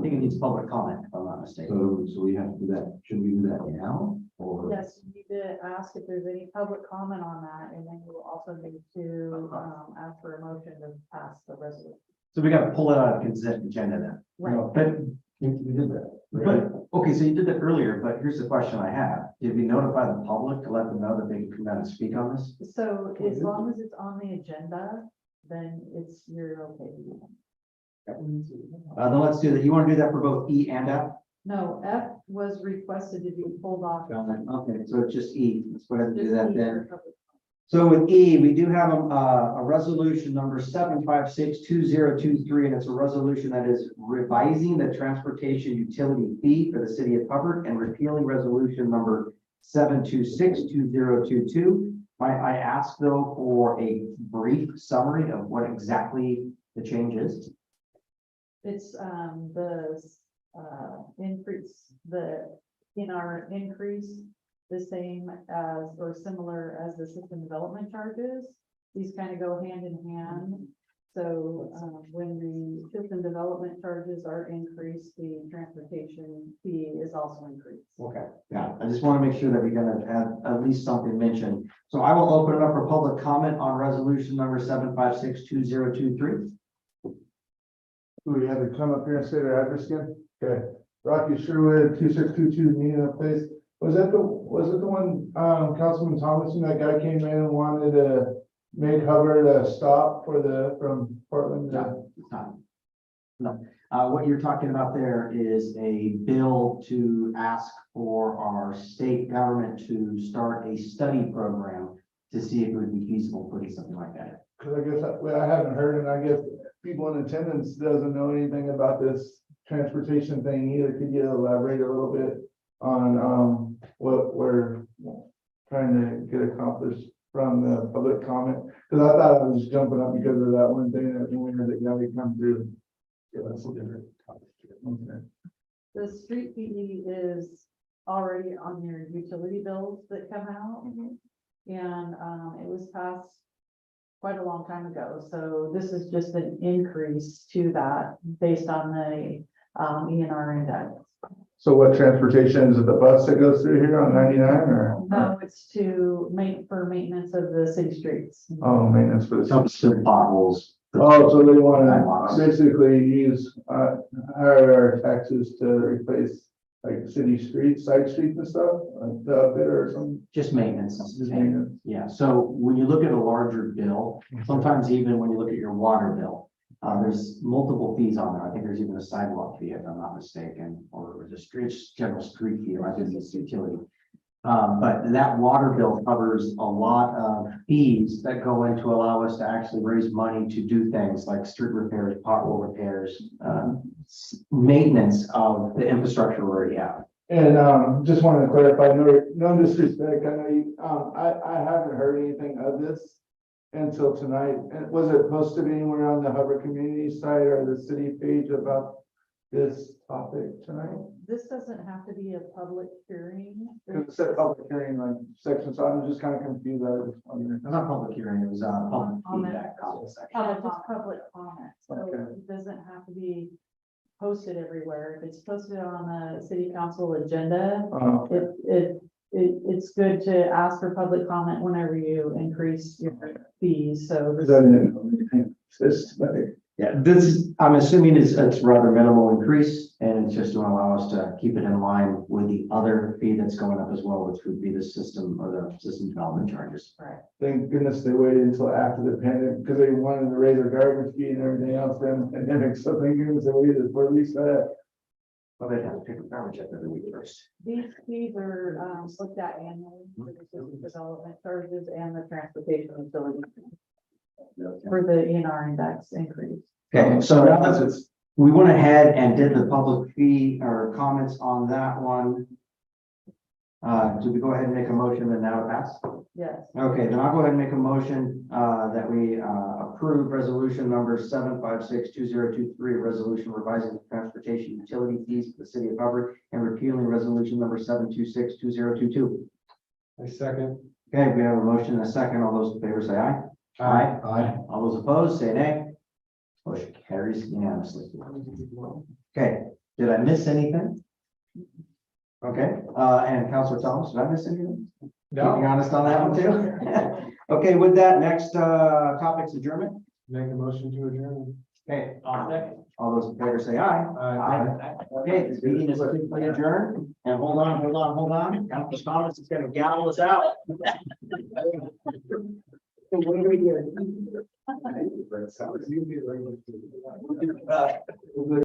think it needs public comment, if I'm not mistaken. So we have to do that, should we do that now? Or? Yes, you need to ask if there's any public comment on that, and then you will also need to, ask for a motion to pass the resolution. So we gotta pull it out of consent agenda then. Right. But, We did that. okay, so you did that earlier, but here's the question I have. Did we notify the public to let them know that they can come out and speak on this? So as long as it's on the agenda, then you're okay. Then let's do that. You wanna do that for both E and F? No, F was requested to be pulled off. Okay, so it's just E. Let's go ahead and do Just that need then. your public- So with E, we do have a resolution number 756-2023, and it's a resolution that is revising the transportation utility fee for the city of Hubbard and repealing resolution number 726-2022. I asked though for a brief summary of what exactly the change is. It's, increase, the same as or similar as the system development charges. These kind of go hand in hand. So, when the system development charges are increased, the transportation fee is also increased. Okay, yeah, I just want to make sure that we're gonna have at least something mentioned. So I will open it up for public comment on resolution number 756-2023. Do we have to come up here and say their address again? Okay, Rocky Sherwood, 2622 Nina Place. Was it the one, Councilman Thomason, that guy came in and wanted to make Hubbard a stop from Portland to? No, it's not. No, what you're talking about there is a bill to ask for our state government to start a study program to see if it would be feasible putting something like that in. Cause I guess I haven't heard, and I guess people in attendance doesn't know anything about this transportation thing either. Could you elaborate a little bit on, what we're trying to get accomplished from the public comment? Cause I thought I was jumping up because of that one thing that we had that guy come through. Yeah, that's a different topic. Okay. The street fee is already on your utility bills that come out. And, it was passed quite a long time ago. So this is just an increase to that based on the, ENR index. So what transportation, is it the bus that goes through here on 99 or? No, it's for maintenance of the city streets. Oh, maintenance for the. Some potholes. Oh, so they want to basically use, higher our taxes to replace like city streets, side streets and stuff, like the bit or something. Just maintenance. Just maintenance. Yeah, so when you look at a larger bill, sometimes even when you look at your water bill, there's multiple fees on there. I think there's even a sidewalk fee, if I'm not mistaken, or the street, general street fee, or I think it's utility. But that water bill covers a lot of fees that go in to allow us to actually raise money to do things like street repairs, pothole repairs, maintenance of the infrastructure we already have. And, just wanted to clarify, no disrespect, I know you, I haven't heard anything of this until tonight. And was it posted anywhere on the Hubbard community site or the city page about this topic tonight? This doesn't have to be a public hearing. Because it said public hearing like section, so I'm just kind of confused. I was wondering. It's not public hearing, it was public Comment. feedback comment section. Just public comment, so Okay. it doesn't have to be posted everywhere. If it's posted on the city council agenda, it's good to ask for public comment whenever you increase your fees, so. Because I didn't know anything. This tonight. Yeah, this is, I'm assuming it's rather minimal increase and it's just to allow us to keep it in line with the other fee that's going up as well, which would be the system or the system development charges. Thank goodness they waited until after the pandemic, because they wanted to raise their garbage fee and everything else, then pandemic, so thank goodness they waited for at least that. Well, they'd have to pick a garbage up every week first. These fees are, looked at annually for the system development charges and the transportation utility for the ENR index increase. Okay, so now that we went ahead and did the public fee or comments on that one. Do we go ahead and make a motion and now pass? Yes. Okay, then I'll go ahead and make a motion that we approve resolution number 7562023, resolution revising the transportation utility fees for the city of Hubbard and repealing resolution number 7262022. I second. Okay, we have a motion and a second. All those in favor say aye. Aye. Aye. All those opposed, say nay. Motion carries unanimously. Okay, did I miss anything? Okay, and Councilor Thomas, did I miss anything? Keeping honest on that one too? Okay, with that, next topic's adjournment. Make a motion to adjourn. Okay, all those in favor say aye. Aye. Okay, this meeting is officially adjourned. And hold on. Councilor Thomas is gonna gavel us out. What are we doing?